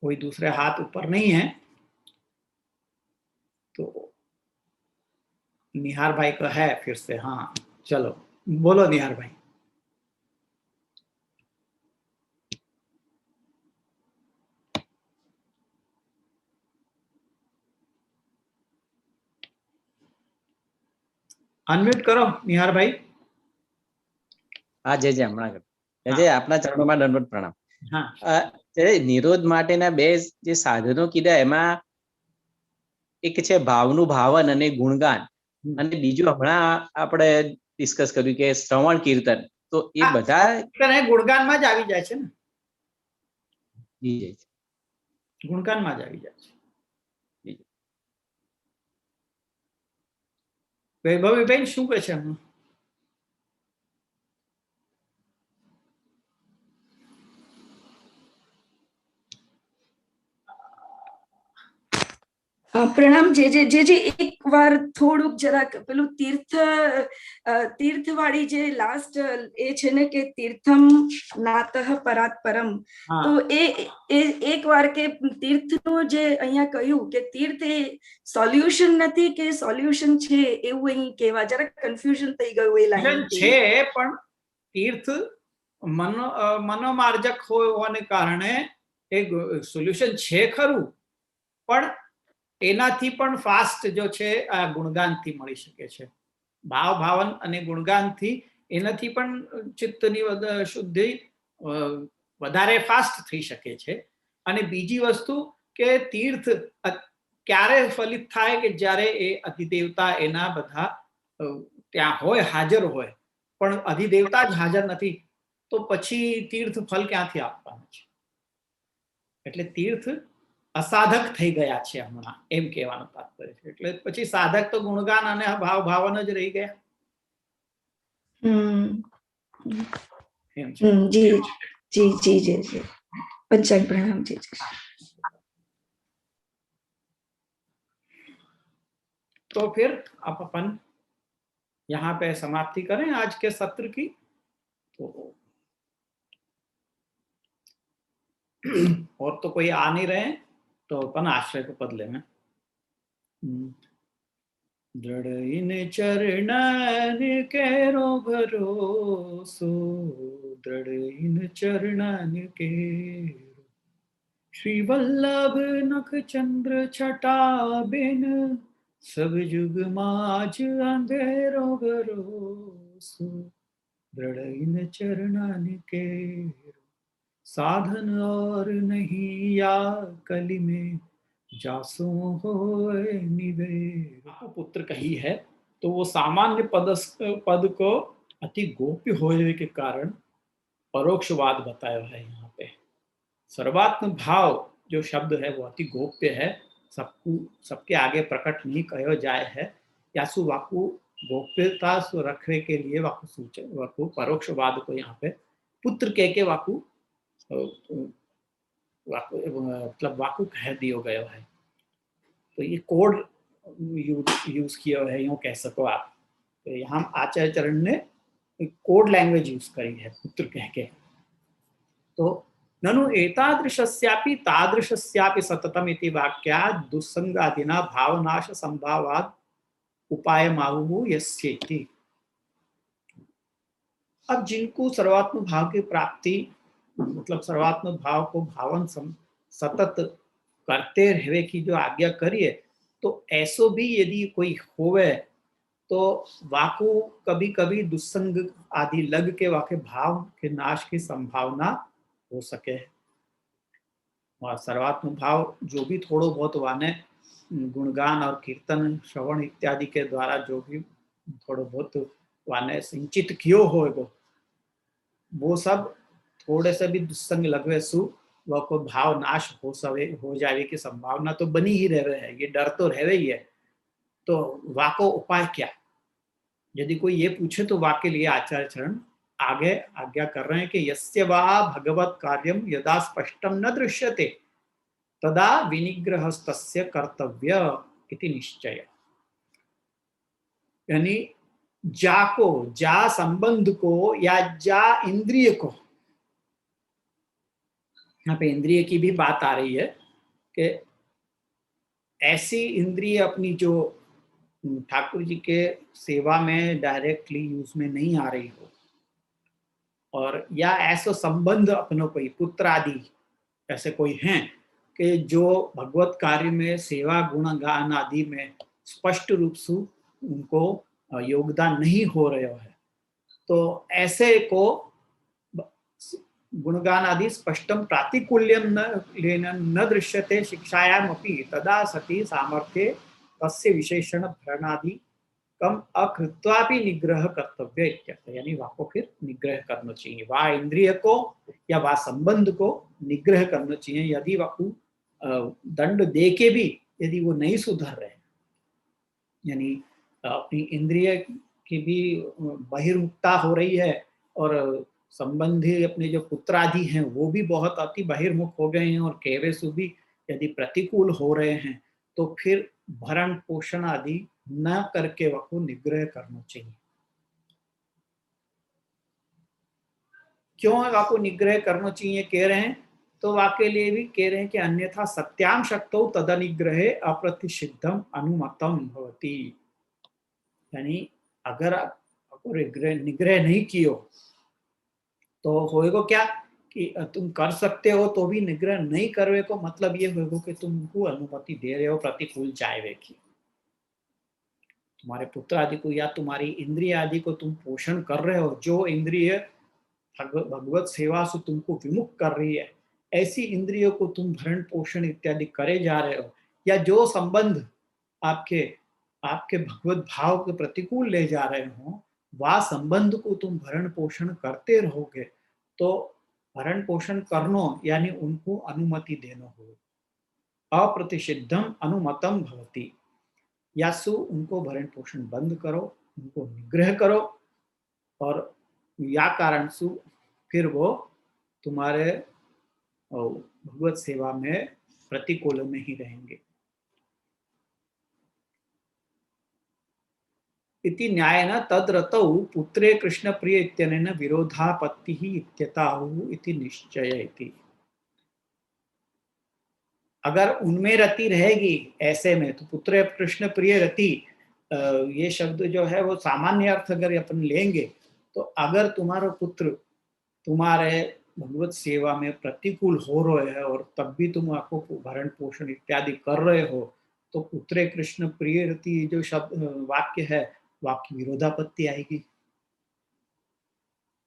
कोई दूसरे हाथ ऊपर नहीं है तो निहार भाई का है फिर से. हाँ चलो बोलो निहार भाई. અનમ્યુટ કરો નિહારભાઈ. હા જય હમણાં જય આપના ચરણોમાં દંડવત પ્રણામ. હા નિરોધ માટેના બે જે સાધનો કીધા એમાં એક છે ભાવનું ભાવન અને ગુણગાન, અને બીજું હમણાં આપણે ડિસ્કસ કર્યું કે શ્રવણ કીર્તન. તો એ બધા ગુણગાનમાં જ આવી જાય છે ને, જી જાય છે. ગુણગાનમાં જ આવી જાય છે. વૈભવીબેન શું કહે છે એમનું? પ્રણામ. જે એક વાર થોડુંક જરાક પેલું તીર્થવાળી જે લાસ્ટ એ છે ને કે તીર્થમ નાતઃ પરાત પરમ, તો એ એક વાર કે તીર્થનું જે અહીંયા કહ્યું કે તીર્થ એ સોલ્યુશન નથી કે સોલ્યુશન છે એવું અહીં કહેવા જરાક કન્ફ્યુઝન થઈ ગયું એ લાઈન છે. પણ તીર્થ મનોમાર્જક હોવાને કારણે એક સોલ્યુશન છે ખરું, પણ એનાથી પણ ફાસ્ટ જો છે આ ગુણગાનથી મળી શકે છે. ભાવ ભાવન અને ગુણગાનથી એનાથી પણ ચિત્તની શુદ્ધિ વધારે ફાસ્ટ થઈ શકે છે. અને બીજી વસ્તુ કે તીર્થ ક્યારે ફલિત થાય કે જ્યારે એ અધિદેવતા એના બધા ત્યાં હોય, હાજર હોય, પણ અધિદેવતા જ હાજર નથી તો પછી તીર્થ ફલ ક્યાંથી આપવાનું છે? એટલે તીર્થ અસાધક થઈ ગયા છે હમણાં, એમ કહેવાનું તાત્પર્ય છે. એટલે પછી સાધક તો ગુણગાન અને ભાવ ભાવન જ રહી ગયા. જી જી જી જી पंचांग प्रणाम जी। तो फिर आप अपन यहाँ पे समाप्ति करें आज के सत्र की। तो और तो कोई आ नहीं रहे तो अपन आश्रय को पद लेना। दृढ़ इन चरणन केरो भरोसो, दृढ़ इन चरणन केरो, श्री वल्लभ नख चंद्र छटा बिन, सब जुग माज अंधेरो भरोसो, दृढ़ इन चरणन केरो, साधन और नहीं या कली में, जासो होए निवेर। पुत्र कही है तो वो सामान्य पद को अति गोप्य होने के कारण परोक्षवाद बताया है यहाँ पे। सर्वात्म भाव जो शब्द है वो अति गोप्य है, सबके आगे प्रकट नहीं कहो जाए है। यासु वाकु गोप्यता रखने के लिए वाकु सूचन वाकु परोक्षवाद को यहाँ पे पुत्र के वाकु मतलब वाकु कह दियो गयो है। तो ये कोड यूज किया है, यूं कह सको आप। तो यहाँ आचार्य चरण ने कोड लैंग्वेज यूज करी है पुत्र कह के। तो ननु एतादृशस्यापि तादृशस्यापि सततम इति वाक्यात् दुस्संगादिना भावनाश संभावात् उपायमाहुः यस्येति। अब जिनको सर्वात्म भाव की प्राप्ति मतलब सर्वात्म भाव को भावन सतत करते रहने की जो आज्ञा करिए, तो ऐसो भी यदि कोई होवे तो वाकु कभी कभी दुस्संग आदि लग के वाके भाव के नाश की संभावना हो सके। और सर्वात्म भाव जो भी थोड़ो बहुत वाने गुणगान और कीर्तन श्रवण इत्यादि के द्वारा जो भी थोड़ो बहुत वाने संचित कियो होगा, वो सब थोड़े से भी दुस्संग लगवे सु वह को भाव नाश हो जाए की संभावना तो बनी ही रहे है। ये डर तो रहे ही है। तो वाको उपाय क्या? यदि कोई ये पूछे तो वाक के लिए आचार्य चरण आगे आज्ञा कर रहे हैं कि यस्य वा भगवत कार्यम यदा स्पष्टम न दृश्यते तदा विनिग्रहस्तस्य कर्तव्य इति निश्चय। यानी जा संबंध को या जा इंद्रिय को, यहाँ पे इंद्रिय की भी बात आ रही है कि ऐसी इंद्रिय अपनी जो ठाकुर जी के सेवा में डायरेक्टली यूज में नहीं आ रही हो, और या ऐसा संबंध अपनों कोई पुत्र आदि ऐसे कोई हैं कि जो भगवत कार्य में सेवा गुणगान आदि में स्पष्ट रूप से उनको योगदान नहीं हो रहा है, तो ऐसे को गुणगान आदि स्पष्टम प्रातिकूल्यम न दृश्यते शिक्षायामपि तदा सति सामर्थ्ये तस्य विशेषण भरणादि कम अकृत्वापि निग्रह कर्तव्य इत्यर्थ। यानी वहाँ को फिर निग्रह करना चाहिए, वह इंद्रिय को या वह संबंध को निग्रह करना चाहिए। यदि वह दंड दे के भी यदि वो नहीं सुधर रहे, यानी अपनी इंद्रिय की भी बहिर्मुखता हो रही है और संबंधी अपने जो पुत्र आदि हैं वो भी बहुत अति बहिर्मुख हो गए हैं और केवेसु भी यदि प्रतिकूल हो रहे हैं, तो फिर भरण पोषण आदि न करके वह को निग्रह करना चाहिए। क्यों वह को निग्रह करना चाहिए कह रहे हैं, तो वाके लिए भी कह रहे हैं कि अन्यथा सत्याम शक्तौ तदनिग्रहे अप्रतिषिद्धम अनुमतम भवति। यानी अगर आपको निग्रह नहीं कियो तो होएगा क्या कि तुम कर सकते हो तो भी निग्रह नहीं करवे को मतलब ये होएगा कि तुमको अनुमति दे रहे हो प्रतिकूल जायवे की। तुम्हारे पुत्र आदि को या तुम्हारी इंद्रिय आदि को तुम पोषण कर रहे हो, जो इंद्रिय भगवत सेवा से तुमको विमुख कर रही है, ऐसी इंद्रियों को तुम भरण पोषण इत्यादि करे जा रहे हो, या जो संबंध आपके आपके भगवत भाव के प्रतिकूल ले जा रहे हो, वह संबंध को तुम भरण पोषण करते रहोगे तो भरण पोषण करनो यानी उनको अनुमति देना हो। अप्रतिषिद्धम अनुमतम भवति, यासु उनको भरण पोषण बंद करो, उनको निग्रह करो, और या कारण सु फिर वो तुम्हारे भगवत सेवा में प्रतिकूल नहीं रहेंगे। इति न्यायेन तद्रतौ पुत्रे कृष्ण प्रिय इत्यनेन विरोधापत्तिः इत्यताहु इति निश्चय इति। अगर उनमें रति रहेगी ऐसे में, तो पुत्र कृष्ण प्रिय रति, ये शब्द जो है वो सामान्य अर्थ अगर अपन लेंगे तो अगर तुम्हारा पुत्र तुम्हारे भगवत सेवा में प्रतिकूल हो रहे हैं और तब भी तुम आपको भरण पोषण इत्यादि कर रहे हो, तो पुत्रे कृष्ण प्रिय रति जो शब्द वाक्य है, वाक्य विरोधापत्ति आएगी।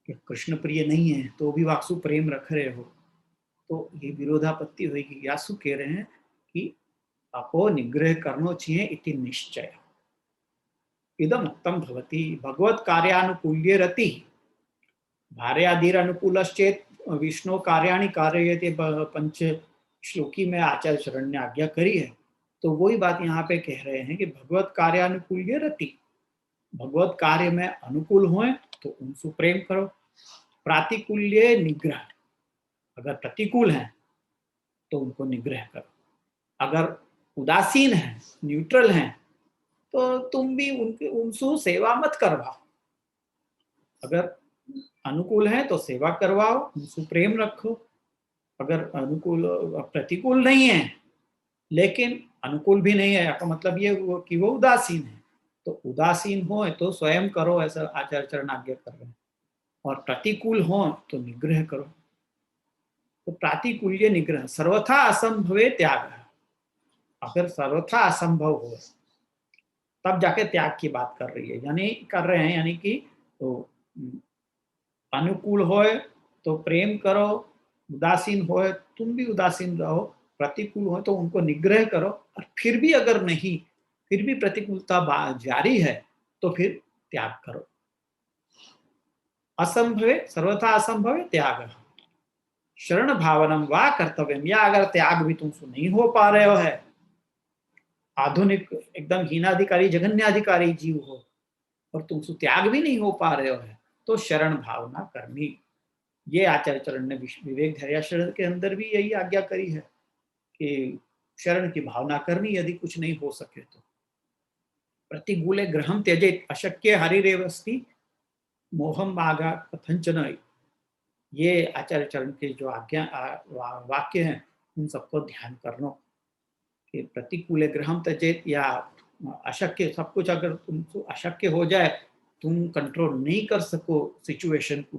कृष्ण प्रिय नहीं है तो भी वासु प्रेम रख रहे हो, तो ये विरोधापत्ति होगी। यासु कह रहे हैं कि आपको निग्रह करना चाहिए इति निश्चय। इदम उत्तम भवति भगवत कार्यानुकूल्य रति भार्याधीर अनुकूलश्चेत विष्णु कार्याणि कारयते पंच श्लोकी में आचार्य शरण ने आज्ञा करी है। तो वही बात यहाँ पे कह रहे हैं कि भगवत कार्यानुकूल्य रति, भगवत कार्य में अनुकूल हुए तो उनसे प्रेम करो। प्रातिकूल्य निग्रह, अगर प्रतिकूल हैं तो उनको निग्रह करो। अगर उदासीन हैं, न्यूट्रल हैं, तो तुम भी उनसे सेवा मत करवाओ। अगर अनुकूल है तो सेवा करवाओ, उनसे प्रेम रखो। अगर अनुकूल प्रतिकूल नहीं है लेकिन अनुकूल भी नहीं है, आपका मतलब ये कि वो उदासीन है, तो उदासीन हो तो स्वयं करो, ऐसा आचार्य चरण आज्ञा कर रहे हैं। और प्रतिकूल हो तो निग्रह करो। तो प्रातिकूल्य निग्रह सर्वथा असंभवे त्याग। अगर सर्वथा असंभव हो तब जाके त्याग की बात कर रही है, यानी कर रहे हैं, यानी कि तो अनुकूल होए तो प्रेम करो, उदासीन होए तुम भी उदासीन रहो, प्रतिकूल हो तो उनको निग्रह करो, और फिर भी अगर नहीं, फिर भी प्रतिकूलता जारी है तो फिर त्याग करो। असंभवे सर्वथा असंभवे त्याग शरण भावनम वा कर्तव्यम, या अगर त्याग भी तुमसे नहीं हो पा रहे हो है, आधुनिक एकदम हीनाधिकारी जघन्याधिकारी जीव हो और तुमसे त्याग भी नहीं हो पा रहे हो है, तो शरण भावना करनी। ये आचार्य चरण ने विवेक धैर्याशरण के अंदर भी यही आज्ञा करी है कि शरण की भावना करनी यदि कुछ नहीं हो सके तो। प्रतिकूले ग्रहम त्यजेत अशक्य हरिरेवस्ति मोहम मागा कथंचन, ये आचार्य चरण के जो आज्ञा वाक्य हैं उन सबको ध्यान करना कि प्रतिकूले ग्रहम त्यजेत, या अशक्य सब कुछ अगर तुमको अशक्य हो जाए, तुम कंट्रोल नहीं कर सको सिचुएशन को,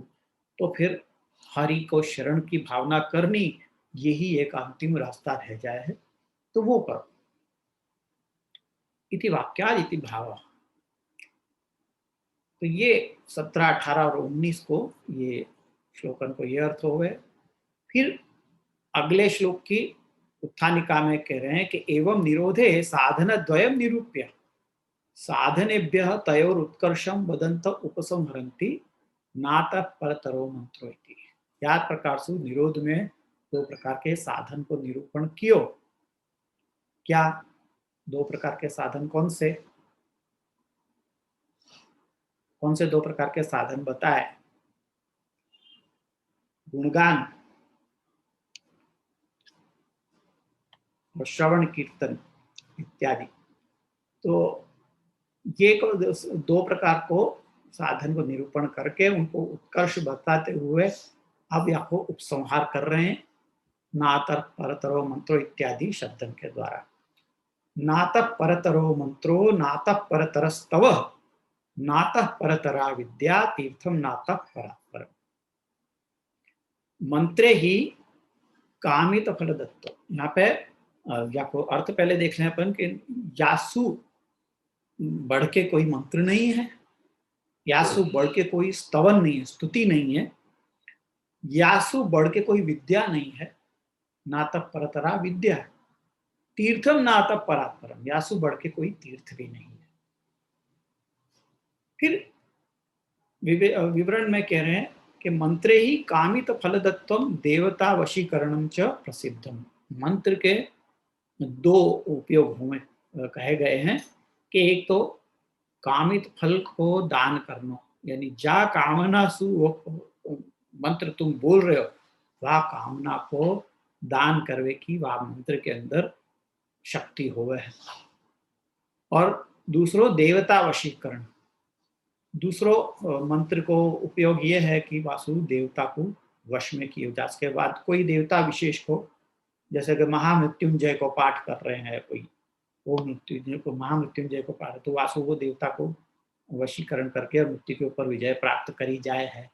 तो फिर हरि को शरण की भावना करनी यही एक अंतिम रास्ता रह जाए है, तो वो करो। इति वाक्याद इति भाव। तो ये 17, 18 और 19 को ये श्लोकन को ये अर्थ हो गए। फिर अगले श्लोक की उत्थानिका में कह रहे हैं कि एवं निरोधे साधन द्वयम निरूप्य साधनेभ्यः तयोर उत्कर्षम वदंत उपसंहरन्ति नातः परतरो मंत्रो इति। या प्रकार से निरोध में दो प्रकार के साधन को निरूपण कियो। क्या दो प्रकार के साधन कौन से दो प्रकार के साधन बताए? गुणगान और श्रवण कीर्तन इत्यादि। तो ये दो प्रकार को साधन को निरूपण करके उनको उत्कर्ष बताते हुए अब यहाँ को उपसंहार कर रहे हैं नातः परतरो मंत्रो इत्यादि शब्दन के द्वारा। नातः परतरो मंत्रो नातः परतरस्तव नातः परतरा विद्या तीर्थम नातः परात्परम। मंत्रे ही कामित फल दत्तो। यहाँ पे या को अर्थ पहले देख लें अपन कि यासु बढ़ के कोई मंत्र नहीं है, यासु बढ़ के कोई स्तवन नहीं है, स्तुति नहीं है, यासु बढ़ के कोई विद्या नहीं है, नातः परतरा विद्या, तीर्थम नातः परात्परम, यासु बढ़ के कोई तीर्थ भी नहीं है। फिर विवरण में कह रहे हैं कि मंत्रे ही कामित फलदत्वम देवता वशीकरणम च प्रसिद्धम। मंत्र के दो उपयोग हुए कहे गए हैं कि एक तो कामित फल को दान करना, यानी जा कामना सु वो मंत्र तुम बोल रहे हो वह कामना को दान करवे की वह मंत्र के अंदर शक्ति होवे है। और दूसरो देवता वशीकरण, दूसरो मंत्र को उपयोग ये है कि वासु देवता को वश में किए जा सके। बाद कोई देवता विशेष को, जैसे कि महामृत्युंजय को पाठ कर रहे हैं कोई, वो मृत्युंजय को महामृत्युंजय को पाठ, तो वासु वो देवता को वशीकरण करके और मृत्यु के ऊपर विजय प्राप्त करी जाए है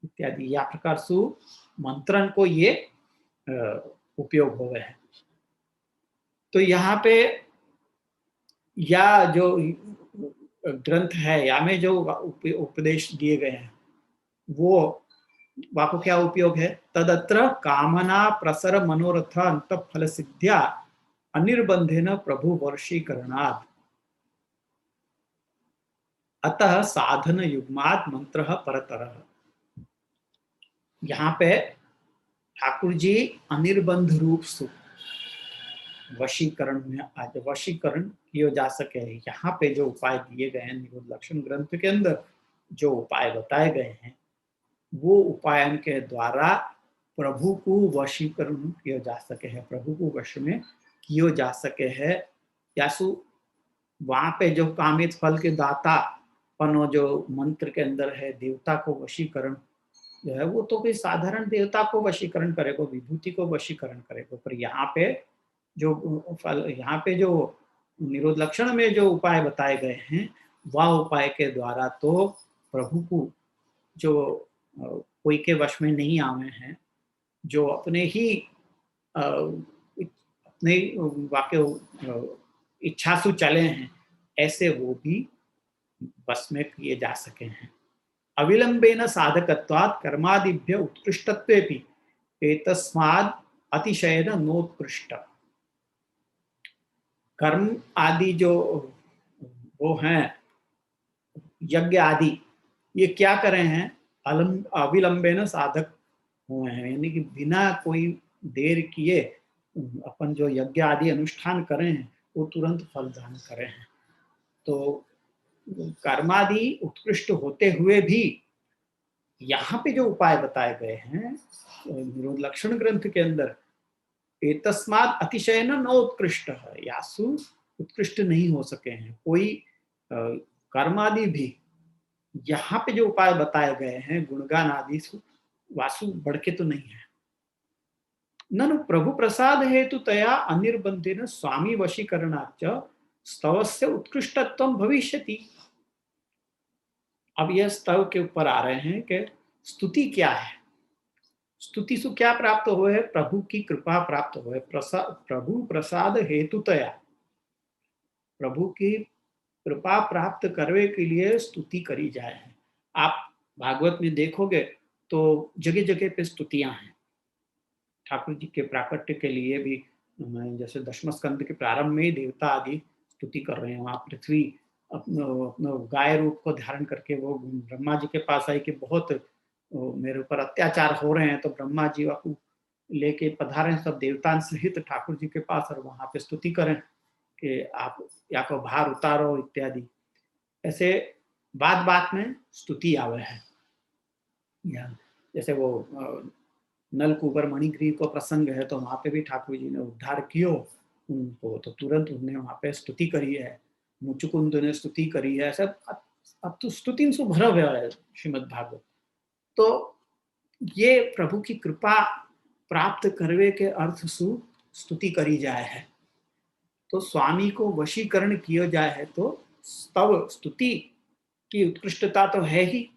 इत्यादि। या प्रकार से मंत्रण को ये उपयोग हो गए हैं। तो यहाँ पे या जो ग्रंथ है या में जो उपदेश दिए गए हैं वो वाको क्या उपयोग है? तदत्र कामना प्रसर मनोरथ अंत फल सिद्ध्या अनिर्बंधेन प्रभु वर्षीकरणात् अतः साधन युग्मात् मंत्र परतरः। यहाँ पे ठाकुर जी अनिर्बंध रूप से वशीकरण में आज वशीकरण किया जा सके, यहाँ पे जो उपाय दिए गए हैं निरोध लक्षण ग्रंथ के अंदर जो उपाय बताए गए हैं वो उपायन के द्वारा प्रभु को वशीकरण किया जा सके है, प्रभु को वश में किया जा सके है। यासु वहां पे जो कामित फल के दाता पनो जो मंत्र के अंदर है देवता को वशीकरण जो है वो तो कोई साधारण देवता को वशीकरण करेगा, विभूति को वशीकरण करेगा, पर यहाँ पे जो फल यहाँ पे जो निरोध लक्षण में जो उपाय बताए गए हैं वह उपाय के द्वारा तो प्रभु को जो कोई के वश में नहीं आवे हैं, जो अपने ही अपने वाक्य इच्छा से चले हैं, ऐसे वो भी बस में किए जा सके हैं। अविलंबेन साधकत्वात् कर्मादिभ्य उत्कृष्टत्वेपि एतस्माद् अतिशयेन नोत्कृष्ट। कर्म आदि जो वो हैं यज्ञ आदि ये क्या करे हैं? अविलंबेन साधक हुए हैं, यानी कि बिना कोई देर किए अपन जो यज्ञ आदि अनुष्ठान करें हैं वो तुरंत फल दान करें हैं। तो कर्मादि उत्कृष्ट होते हुए भी यहाँ पे जो उपाय बताए गए हैं निरोध लक्षण ग्रंथ के अंदर एतस्मात् अतिशयन न उत्कृष्ट है, यासु उत्कृष्ट नहीं हो सके हैं कोई कर्मादि भी। यहाँ पे जो उपाय बताए गए हैं गुणगान आदि वासु बढ़ के तो नहीं है। ननु प्रभु प्रसाद हेतु तया अनिर्बंधेन स्वामी वशीकरणाच्च स्तवस्य उत्कृष्टत्व भविष्यति। अब यह स्तव के ऊपर आ रहे हैं कि स्तुति क्या है। स्तुति से क्या प्राप्त हो है? प्रभु की कृपा प्राप्त हो है। प्रभु प्रसाद हेतुतया, प्रभु की कृपा प्राप्त करने के लिए स्तुति करी जाए है। आप भागवत में देखोगे तो जगह जगह पे स्तुतियां हैं ठाकुर जी के प्राकट्य के लिए भी। जैसे दशम स्कंद के प्रारंभ में ही देवता आदि स्तुति कर रहे हैं। वहां पृथ्वी अपना गाय रूप को धारण करके वो ब्रह्मा जी के पास आई कि बहुत मेरे ऊपर अत्याचार हो रहे हैं, तो ब्रह्मा जी को लेके पधारे सब देवतान सहित ठाकुर जी के पास और वहां पे स्तुति करें कि आप या को भार उतारो इत्यादि। ऐसे बात बात में स्तुति आवे है। या जैसे वो नलकूबर मणिग्रीव को प्रसंग है, तो वहां पे भी ठाकुर जी ने उद्धार कियो उनको, तो तुरंत उन्होंने वहां पे स्तुति करी है। मुचुकुंद ने स्तुति करी है। सब अब तो स्तुति से भरा हुआ है श्रीमद् भागवत। तो ये प्रभु की कृपा प्राप्त करवे के अर्थ सु स्तुति करी जाए है। तो स्वामी को वशीकरण किया जाए है तो स्तव स्तुति की उत्कृष्टता तो है ही।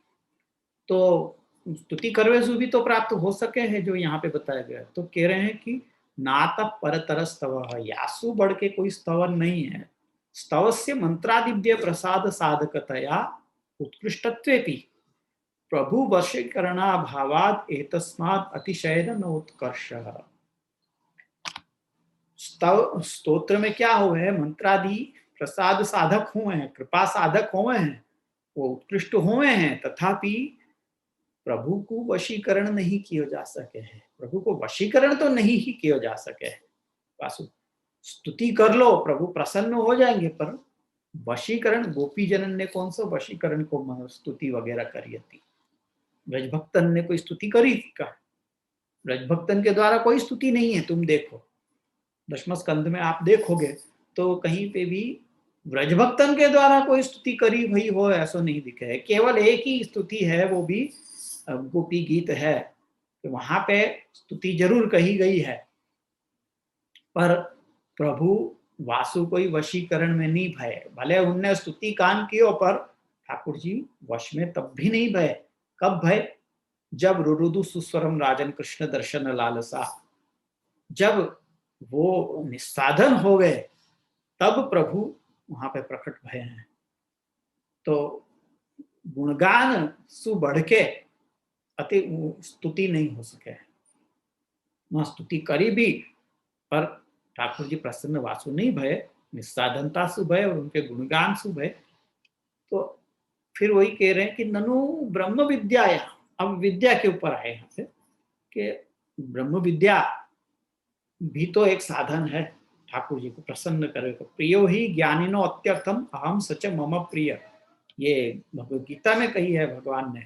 तो स्तुति करवे से भी तो प्राप्त हो सके है, जो यहाँ पे बताया गया। तो कह रहे हैं कि नात परतर स्तव, यासु बढ़ के कोई स्तवन नहीं है। स्तवस्य मंत्रादिव्य प्रसाद साधकतया उत्कृष्टत्वेपि प्रभु वशीकरणा भावाद एतस्मात् अतिशयन नोत्कर्षः। स्तोत्र में क्या हुए हैं? मंत्रादि प्रसाद साधक हुए हैं, कृपा साधक हुए हैं, वो उत्कृष्ट हुए हैं, तथापि प्रभु को वशीकरण नहीं किया जा सके है। प्रभु को वशीकरण तो नहीं ही किया जा सके है। वासु स्तुति कर लो, प्रभु प्रसन्न हो जाएंगे, पर वशीकरण गोपी जनन ने कौन सा वशीकरण को स्तुति वगैरह करी थी? ब्रजभक्तन ने कोई स्तुति करी का? ब्रजभक्तन के द्वारा कोई स्तुति नहीं है। तुम देखो दशम स्कंद में आप देखोगे तो कहीं पे भी ब्रजभक्तन के द्वारा कोई स्तुति करी हुई हो ऐसा नहीं दिखा है। केवल एक ही स्तुति है, वो भी गोपी गीत है। तो वहां पे स्तुति जरूर कही गई है, पर प्रभु वासु कोई वशीकरण में नहीं भय। भले उनने स्तुति कान कियो, पर ठाकुर जी वश में तब भी नहीं भय। कब भय? जब रुरुदु सुस्वरम राजन कृष्ण दर्शन लालसा, जब वो निस्साधन हो गए तब प्रभु वहां पे प्रकट भय हैं। तो गुणगान सु बढ़ के अति स्तुति नहीं हो सके। वहां स्तुति करी भी, पर ठाकुर जी प्रसन्न वासु नहीं भय, निस्साधनता सु भय और उनके गुणगान सु भय। तो फिर वही कह रहे हैं कि ननु ब्रह्म विद्याया, अब विद्या के ऊपर आए यहाँ पे कि ब्रह्म विद्या भी तो एक साधन है ठाकुर जी को प्रसन्न करे। तो प्रियो ही ज्ञानिनो अत्यर्थम अहम सच मम प्रिय, ये भगवद गीता में कही है भगवान ने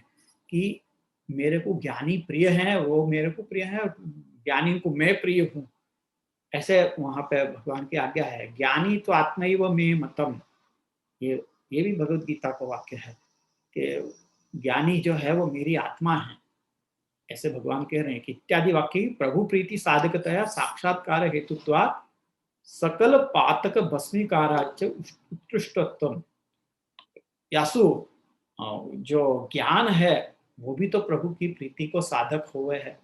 कि मेरे को ज्ञानी प्रिय है, वो मेरे को प्रिय है, ज्ञानी को मैं प्रिय हूँ। ऐसे वहां पे भगवान की आज्ञा है। ज्ञानी तो आत्मैव मे मतम, ये भी भगवद गीता का वाक्य है कि ज्ञानी जो है वो मेरी आत्मा है। ऐसे भगवान कह रहे हैं कि इत्यादि वाक्य प्रभु प्रीति साधकतया साक्षात्कार हेतुत्वात् सकल पातक भस्मीकाराच उत्कृष्टत्वम। यासु जो ज्ञान है वो भी तो प्रभु की प्रीति को साधक हुए है,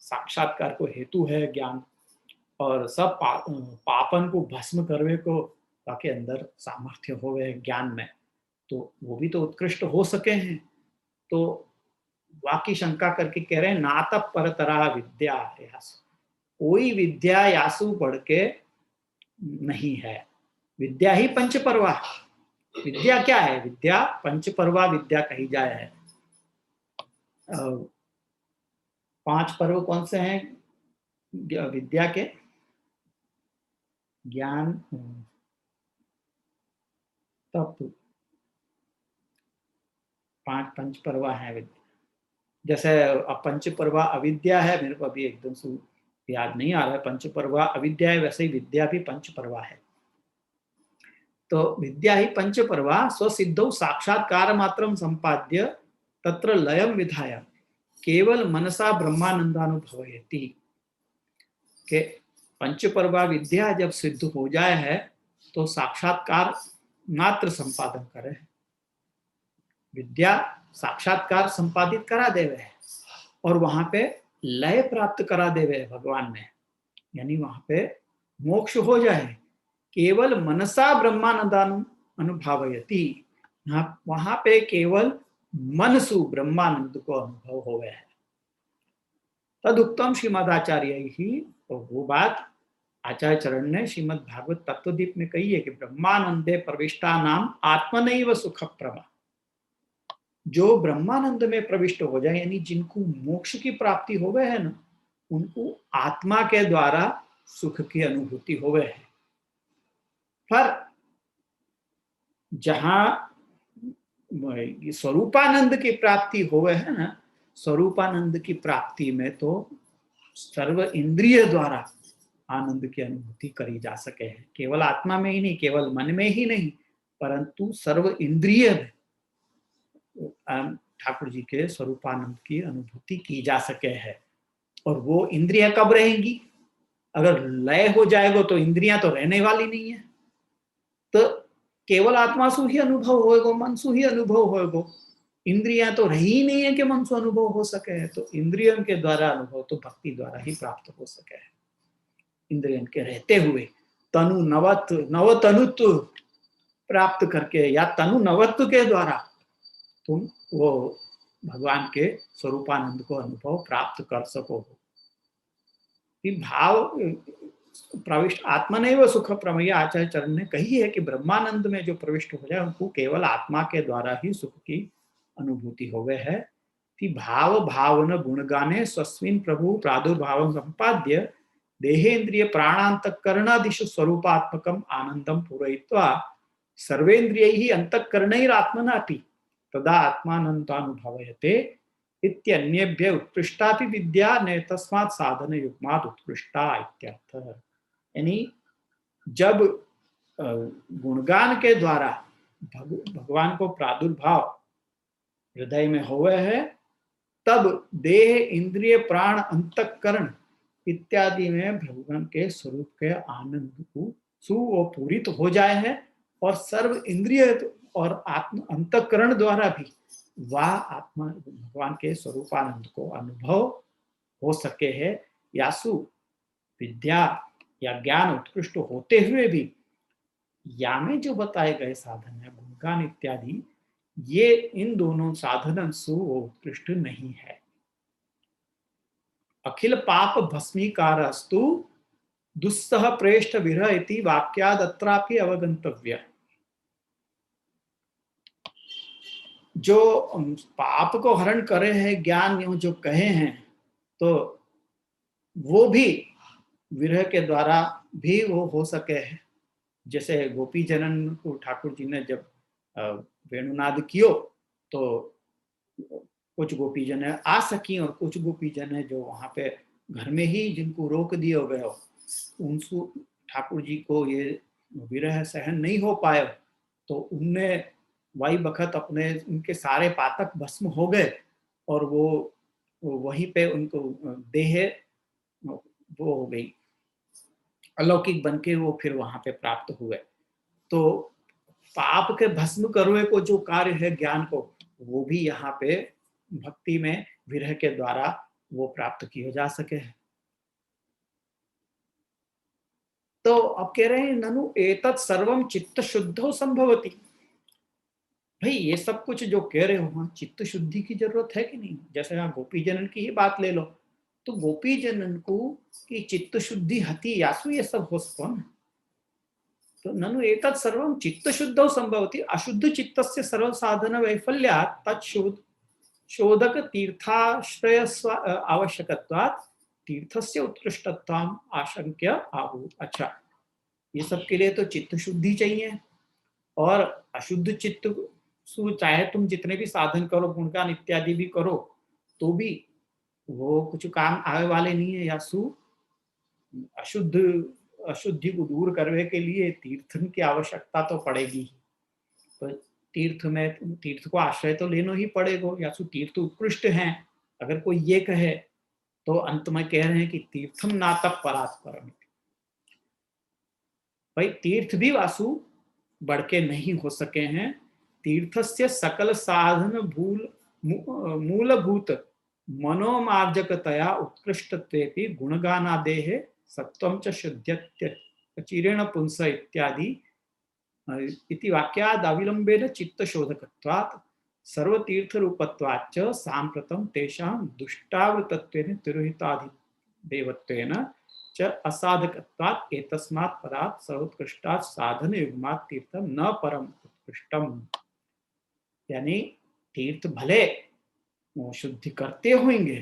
साक्षात्कार को हेतु है ज्ञान, और सब पापन को भस्म करवे को ताकि अंदर सामर्थ्य होवे ज्ञान में, तो वो भी तो उत्कृष्ट हो सके हैं। तो वाक्य शंका करके कह रहे हैं नात परतरा विद्या, कोई विद्या यासु बढ़ के नहीं है। विद्या ही पंचपर्वा। विद्या क्या है? विद्या पंचपर्वा विद्या कही जाए है। 5 पर्व कौन से हैं विद्या के? ज्ञान, तप, 5 पंचपर्वा है विद्या। जैसे पंचपर्वा अविद्या है, मेरे को अभी एकदम से याद नहीं आ रहा है, पंचपर्वा अविद्या है, वैसे ही विद्या भी पंचपर्वा है। तो विद्या ही पंचपर्वा स्वसिद्धौ साक्षात्कार मात्रम संपाद्य तत्र लयम विधाय केवल मनसा ब्रह्मानंदानुभवयति। के पंचपर्वा विद्या जब सिद्ध हो जाए है तो साक्षात्कार मात्र संपादन करे। विद्या साक्षात्कार संपादित करा देवे है और वहां पे लय प्राप्त करा देवे भगवान ने, यानी वहां पे मोक्ष हो जाए। केवल मनसा ब्रह्मानंदानु अनुभवयति, वहां पे केवल मनसु ब्रह्मानंद को अनुभव हो गया है। तदुक्तम श्रीमदाचार्य ही, तो वो बात आचार्य चरण ने श्रीमद् भागवत तत्वदीप में कही है कि ब्रह्मानंदे प्रविष्टा नाम आत्मनैव सुख प्रमा। जो ब्रह्मानंद में प्रविष्ट हो जाए, यानी जिनको मोक्ष की प्राप्ति हो गए है ना, उनको आत्मा के द्वारा सुख की अनुभूति हो गए है। पर जहां स्वरूपानंद की प्राप्ति हो गए है ना, स्वरूपानंद की प्राप्ति में तो सर्व इंद्रिय द्वारा आनंद की अनुभूति करी जा सके है। केवल आत्मा में ही नहीं, केवल मन में ही नहीं, परंतु सर्व इंद्रिय में ठाकुर जी के स्वरूपानंद की अनुभूति की जा सके है। और वो इंद्रियां कब रहेंगी? अगर लय हो जाएगा तो इंद्रियां तो रहने वाली नहीं है, तो केवल आत्मा सु ही अनुभव होएगो, मन सु ही अनुभव होएगो। इंद्रियां तो रही ही नहीं है कि मन से अनुभव हो सके है। तो इंद्रियों के द्वारा अनुभव तो भक्ति द्वारा ही प्राप्त हो सके है। इंद्रियों के रहते हुए तनु नव तनुत्व प्राप्त करके या तनु नवत्व के द्वारा तुम वो भगवान के स्वरूपानंद को अनुभव प्राप्त कर सको। भाव प्रविष्ट आत्मनैव सुख प्रमेय आचार्य चरण ने कही है कि ब्रह्मानंद में जो प्रविष्ट हो जाए उनको केवल आत्मा के द्वारा ही सुख की अनुभूति हो गए है। भाव भावन गुणगाने स्वस्मिन् प्रभु प्रादुर्भाव संपाद्य देहेन्द्रिय प्राणांतकरणादिषु स्वरूपात्मकम आनंदम पूरयित्वा सर्वेन्द्रियैः अंतःकरणैरात्मनापि तदा आत्मानन्दानुभवयते इत्यन्येभ्य उत्कृष्टापि विद्या न तस्मात् साधन युग्मात् उत्कृष्टा इत्यर्थः। यानी जब गुणगान के द्वारा भगवान को प्रादुर्भाव हृदय में हुए है, तब देह इंद्रिय प्राण अंतःकरण इत्यादि में भगवान के स्वरूप के आनंद को सुपूरित हो जाए है, और सर्व इंद्रिय और आत्म अंतःकरण द्वारा भी वह आत्मा भगवान के स्वरूपानंद को अनुभव हो सके है। यासु विद्या या ज्ञान उत्कृष्ट होते हुए भी या में जो बताए गए साधन है गुणगान इत्यादि, ये इन दोनों साधन सु उत्कृष्ट नहीं है। अखिल पाप भस्मीकारस्तु दुस्सह प्रेष्ठ विरह इति वाक्यादत्रापि अवगंतव्य। जो पाप को हरण करे हैं ज्ञान जो कहे हैं, तो वो भी विरह के द्वारा भी वो हो सके है। जैसे गोपी जनन को ठाकुर जी ने जब वेणुनाद कियो, तो कुछ गोपी जन आ सकी और कुछ गोपी जन है जो वहां पे घर में ही जिनको रोक दिया गया, उनको ठाकुर जी को ये विरह सहन नहीं हो पाए, तो उनने वही बखत अपने उनके सारे पातक भस्म हो गए और वो वहीं पे उनको देह वो हो गई अलौकिक बनके वो फिर वहां पे प्राप्त हुए। तो पाप के भस्म करवे को जो कार्य है ज्ञान को, वो भी यहाँ पे भक्ति में विरह के द्वारा वो प्राप्त किया जा सके है। तो अब कह रहे हैं ननु एतत् सर्वम चित्त शुद्धो संभवति। भाई ये सब कुछ जो कह रहे हो चित्त शुद्धि की जरूरत है कि नहीं? जैसे यहाँ गोपी जनन की ही बात ले लो, तो गोपी जनन को की चित्त शुद्धि हति यासु ये सब हो सको न। तो ननु एतत् सर्वम चित्त शुद्धो संभवति अशुद्ध चित्तस्य सर्व साधन वैफल्यात् तत्शोध शोधक तीर्थाश्रय आवश्यकत्वात् तीर्थस्य उत्कृष्टत्वम आशंक्य आहु। अच्छा, ये सब के लिए तो चित्त शुद्धि चाहिए, और अशुद्ध चित्त चाहे तुम जितने भी साधन करो गुणगान इत्यादि भी करो तो भी वो कुछ काम आने वाले नहीं है। यासु अशुद्धि को दूर करने के लिए तीर्थ की आवश्यकता तो पड़ेगी। तो तीर्थ को आश्रय तो लेना ही पड़ेगा। यासु तीर्थ उत्कृष्ट हैं अगर कोई ये कहे, तो अंत में कह रहे हैं कि तीर्थम नातः परात्परम। भाई तीर्थ भी वासु बढ़ के नहीं हो सके हैं। तीर्थस्य सकल साधन मूलभूत मनोमार्जकतया उत्कृष्टत्वेपि गुणगानादेः सत्वं च शुद्ध्यत्य चिरेण पुंस इत्यादि इति वाक्याद् अविलंबेन चित्तशोधकत्वात् सर्वतीर्थरूपत्वाच्च साम्प्रतं तेषां दुष्टावृतत्वेन तिरोहिताधिदेवत्वेन च असाधकत्वात् एतस्मात् पदात् सर्वोत्कृष्टात् साधनयुग्मात् तीर्थं न परम उत्कृष्टम। यानी तीर्थ भले वो शुद्धि करते होंगे,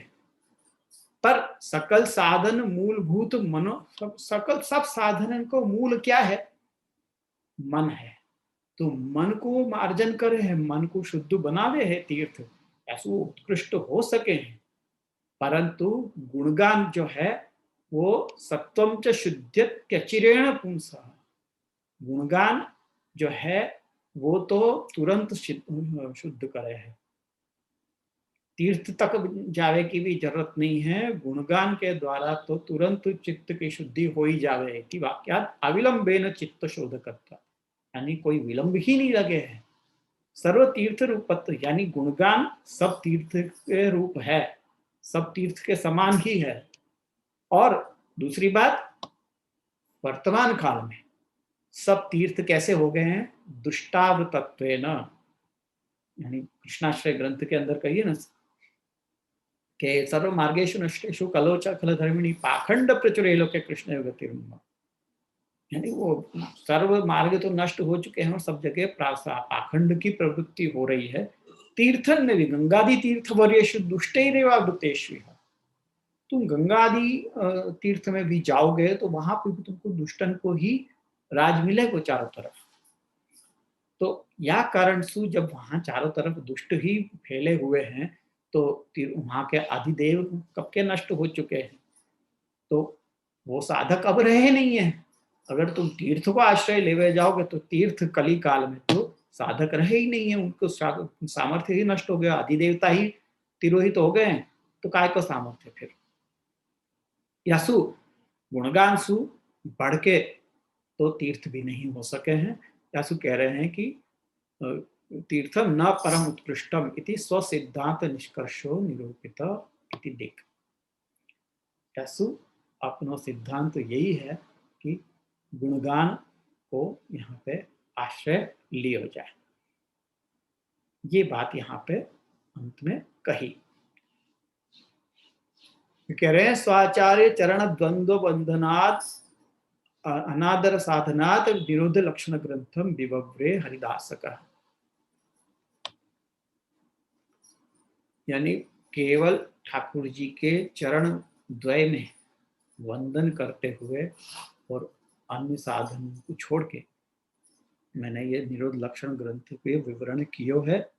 पर सकल साधन मूलभूत मनो सब साधन को मूल क्या है? मन है। तो मन को मार्जन करे है, मन को शुद्ध बनावे है तीर्थ, ऐसे उत्कृष्ट हो सके हैं। परंतु गुणगान जो है वो सत्वम च शुद्ध्यचिरेण पुंसः, गुणगान जो है वो तो तुरंत शुद्ध करे है, तीर्थ तक जावे की भी जरूरत नहीं है, गुणगान के द्वारा तो तुरंत चित्त की शुद्धि हो ही जावे कि वाक्यात अविलंबेन चित्त शोधकत्व, यानी कोई विलंब ही नहीं लगे है। सर्व तीर्थ रूपत्व यानी गुणगान सब तीर्थ के रूप है, सब तीर्थ के समान ही है। और दूसरी बात, वर्तमान काल में सब तीर्थ कैसे हो गए हैं? दुष्टावृतत्वेन, यानी कृष्णाश्रय ग्रंथ के अंदर कहिए ना कि सर्व मार्गेषु नष्टेषु कलोच खल धर्मिणी पाखंड प्रचुरे लोके कृष्ण योगतिर्मम, यानी वो सर्व मार्ग तो नष्ट हो चुके हैं और सब जगह पाखंड की प्रवृत्ति हो रही है। तीर्थन में भी गंगादि तीर्थ वर्येषु दुष्टैरेवावृतेषु, तुम गंगादि तीर्थ में भी जाओगे तो वहां पर भी तुमको दुष्टन को ही राज मिलेगा चारों तरफ। तो या कारण सु जब वहां चारों तरफ दुष्ट ही फैले हुए हैं तो वहां के आदिदेव कब के नष्ट हो चुके हैं, तो वो साधक अब रहे नहीं है। अगर तुम तीर्थ को आश्रय लेवे जाओगे तो तीर्थ कली काल में तो साधक रहे ही नहीं है, उनको सामर्थ्य ही नष्ट हो गया, आदिदेवता ही तिरोहित हो गए, तो काय को सामर्थ्य फिर। यासु गुणगान सु बढ़ के तो तीर्थ भी नहीं हो सके हैं। यासु कह रहे हैं कि तीर्थम न परम उत्कृष्टम इति स्वसिद्धांत निष्कर्षो निरूपित इति दिक्। यासु अपना सिद्धांत यही है कि गुणगान को यहाँ पे आश्रय लियो जाए, ये बात यहाँ पे अंत में कही। कह रहे हैं स्वाचार्य चरण द्वंद्व बंधनात् अनादर साधनात् निरोध लक्षण ग्रंथम विवव्रे हरिदासक, यानी केवल ठाकुर जी के चरण द्वय में वंदन करते हुए और अन्य साधन को छोड़ के मैंने ये निरोध लक्षण ग्रंथ के विवरण कियो है,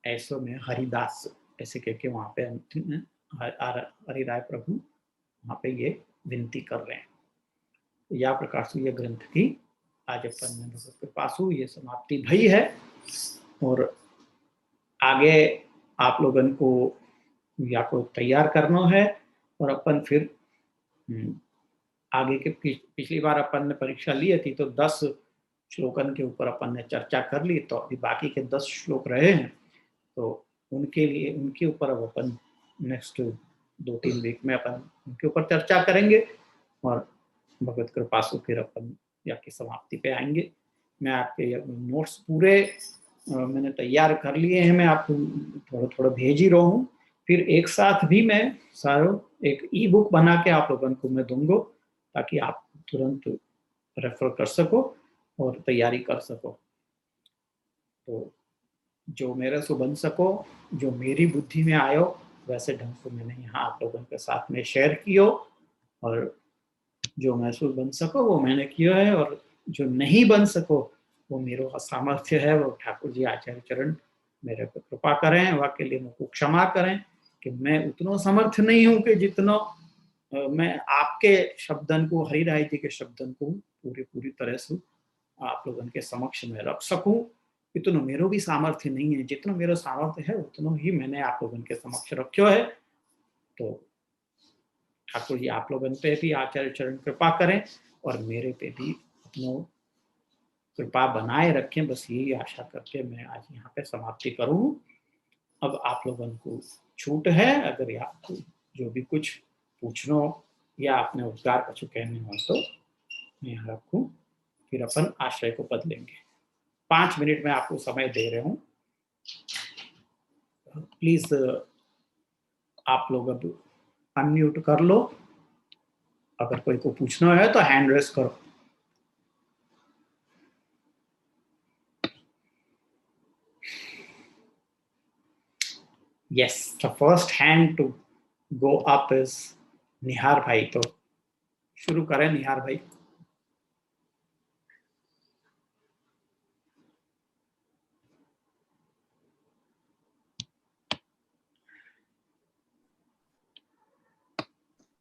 ऐसो में हरिदास ऐसे कह के वहां पे अंतिम में हरिराय प्रभु वहां पे ये विनती कर रहे हैं। तो या प्रकार से ये ग्रंथ की आज अपन में भगवत कृपा से ये समाप्ति भई है और आगे आप लोगन को या को तैयार करना है और अपन फिर आगे के पिछली बार अपन ने परीक्षा ली थी तो 10 श्लोकन के ऊपर अपन ने चर्चा कर ली, तो अभी बाकी के 10 श्लोक रहे हैं तो उनके लिए उनके ऊपर अब अपन नेक्स्ट 2-3 वीक में अपन उनके ऊपर चर्चा करेंगे और भगवत कृपा से फिर अपन या की समाप्ति पे आएंगे। मैं आपके नोट्स पूरे मैंने तैयार कर लिए हैं, मैं आपको थोड़ा थोड़ा भेज ही रहा हूँ, फिर एक साथ भी मैं सारो एक ई बुक बना के आप लोगों को मैं दूंगा ताकि आप तुरंत रेफर कर सको और तैयारी कर सको। तो जो मेरे से बन सको, जो मेरी बुद्धि में आयो वैसे ढंग से मैंने यहाँ आप लोगों के साथ में शेयर कियो और जो महसूस बन सको वो मैंने किया है और जो नहीं बन सको वो मेरा असामर्थ्य है, वो ठाकुर जी आचार्य चरण मेरे को कृपा करें, वाके लिए मुझको क्षमा करें कि मैं उतना समर्थ नहीं हूँ कि जितना मैं आपके शब्दन को हरिराय जी के शब्दन को पूरी तरह से आप लोगों के समक्ष में रख सकूं। इतना मेरा भी सामर्थ्य नहीं है, जितना मेरा सामर्थ्य है उतना ही मैंने आप लोगों के समक्ष रखो है। तो ठाकुर जी आप लोगों पे भी आचार्य चरण कृपा करें और मेरे पे भी अपनो कृपा बनाए रखें, बस यही आशा करके मैं आज यहाँ पे समाप्ति करूँ। अब आप लोगों को छूट है, अगर आपको जो भी कुछ पूछना या अपने उपकार कुछ कहने हो तो मैं यहाँ रखूँ, फिर अपन आश्रय को बदलेंगे। 5 मिनट में आपको समय दे रहे हूँ। प्लीज आप लोग अब अनम्यूट कर लो। अगर कोई को पूछना है तो हैंड रेस करो। Yes, the first hand to go up is निहार भाई। तो शुरू करें निहार भाई।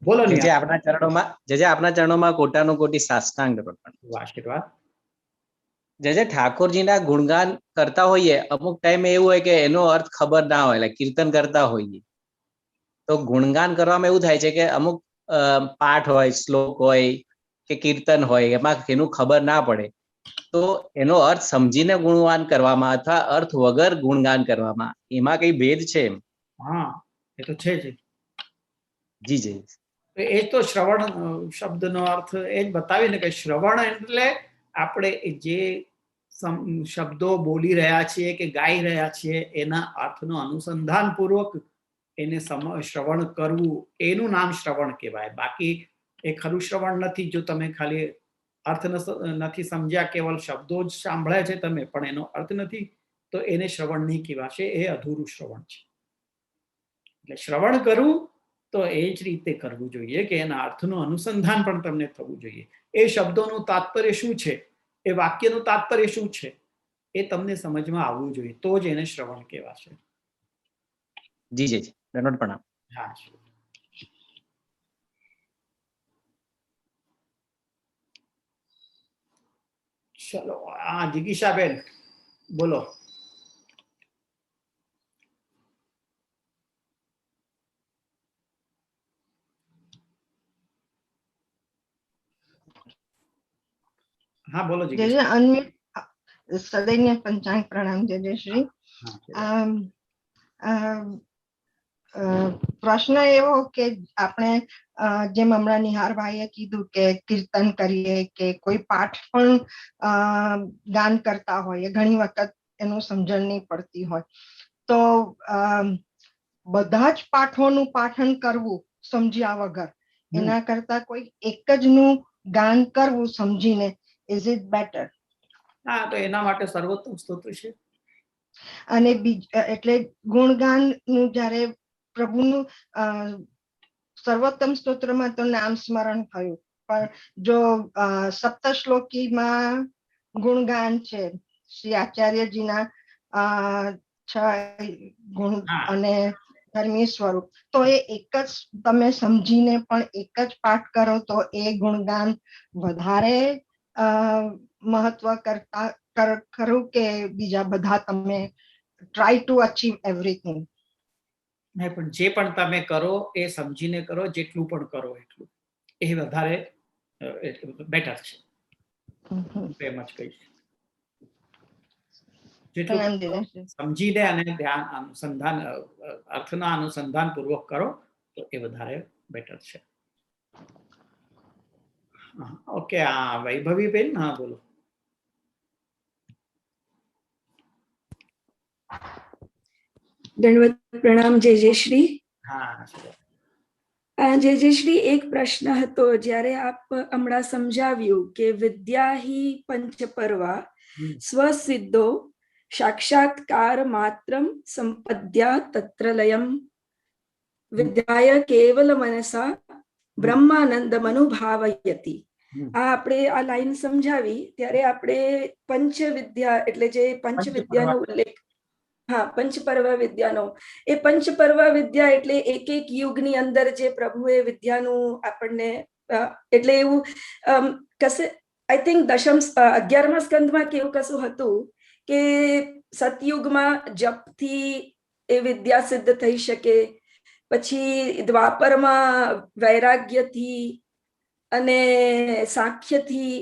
बोलो જે निहार। આપણા ચરણોમાં કોટાનો કોટી સાષ્ટાંગ દંડવત। આશીર્વાદ। જે ઠાકોરજીના ગુણગાન કરતા હોઈએ અમુક ટાઈમે એવું હોય કે એનો અર્થ ખબર ના હોય, એટલે કીર્તન કરતા હોઈએ તો ગુણગાન કરવામાં એવું થાય છે કે અમુક પાઠ હોય, શ્લોક હોય કે કીર્તન હોય, એમાં એનું ખબર ના પડે તો એનો અર્થ સમજીને ગુણગાન કરવામાં અથવા અર્થ વગર ગુણગાન કરવામાં એમાં કઈ ભેદ છે? હા, એ તો છે જ। જી જી એ તો શ્રવણ શબ્દનો અર્થ એ જ બતાવીને કે શ્રવણ એટલે આપણે જે શબ્દો બોલી રહ્યા છીએ કે ગાઈ રહ્યા છીએ એના અર્થનો અનુસંધાન પૂર્વક એને શ્રવણ કરવું, એનું નામ શ્રવણ કહેવાય। બાકી એ ખરું શ્રવણ નથી જો તમે ખાલી અર્થ નથી સમજ્યા, કેવલ શબ્દો જ સાંભળ્યા છે તમે પણ એનો અર્થ નથી, તો એને શ્રવણ નહીં કહેવાશે, એ અધૂરું શ્રવણ છે। એટલે શ્રવણ કરવું તો એ જ રીતે કરવું જોઈએ કે એના અર્થનું અનુસંધાન પણ તમને થવું જોઈએ। એ શબ્દોનું તાત્પર્ય શું છે, એ વાક્યનું તાત્પર્ય શું છે એ તમને સમજમાં આવવું જોઈએ, તો જ એને શ્રવણ કહેવાશે। જી જી દંડવત પ્રણામ। હા, ચલો હા જિગીશાબેન બોલો। हाँ बोलो जय जिज्ञासा। जय अनम्यूट सदैन्य पंचांग प्रणाम। जय जय श्री। પ્રશ્ન એવો કે આપણે જેમ હમણાં નિહારભાઈએ કીધું કે કીર્તન કરીએ કે કોઈ પાઠ પણ ગાન કરતા હોય, ઘણી વખત એનું સમજણ નહીં પડતી હોય તો બધા જ પાઠોનું પાઠન કરવું સમજ્યા વગર એના કરતા કોઈ એક જ નું ગાન કરવું સમજીને, ઇઝ ઇટ બેટર? હા, તો એના માટે સર્વોત્તમ સ્તોત્ર છે। અને એટલે ગુણગાન નું જ્યારે પ્રભુનું સર્વોત્તમ સ્તોત્રમાં તો નામ સ્મરણ થયું, પણ જો સપ્તશ્લોકીમાં ગુણગાન છે શ્રી આચાર્યજીના 6 ગુણ અને ધર્મી સ્વરૂપ, તો એ એક જ તમે સમજીને પણ એક જ પાઠ કરો તો એ ગુણગાન વધારે મહત્વ કરતા ખરું કે બીજા બધા તમે ટ્રાય ટુ અચીવ એવરીથિંગ? નહીં, પણ જે પણ તમે કરો એ સમજીને કરો, જેટલું પણ કરો એટલું એ વધારે બેટર છે। એમ જ કહીશ, જેટલું સમજીને અને ધ્યાન અનુસંધાન અર્થના અનુસંધાન પૂર્વક કરો તો એ વધારે બેટર છે। ઓકે, હા વૈભવી બેન, હા બોલો। દંડવત પ્રણામ। જય જય શ્રી। હા, જય જય શ્રી। એક પ્રશ્ન હતો, જ્યારે આપ હમણાં સમજાવ્યું કે વિદ્યા હિ પંચપર્વા સ્વસિદ્ધો સાક્ષાત્કાર માત્રમ સંપદ્યા તત્ર લયમ વિદ્યાય કેવલ મનસા બ્રહ્માનંદમ અનુભાવયતિ, આ આપણે આ લાઈન સમજાવી ત્યારે આપણે પંચવિદ્યા એટલે જે પંચવિદ્યાનો ઉલ્લેખ, હા પંચપર્વ વિદ્યાનો, એ પંચપર્વ વિદ્યા એટલે એક એક યુગની અંદર જે પ્રભુએ વિદ્યાનું આપણને એટલે એવું કશે આઈ થિંક 11મા સ્કંદમાં કેવું કશું હતું કે સતયુગમાં જપથી એ વિદ્યા સિદ્ધ થઈ શકે, પછી દ્વાપરમાં વૈરાગ્યથી અને સાંખ્યથી,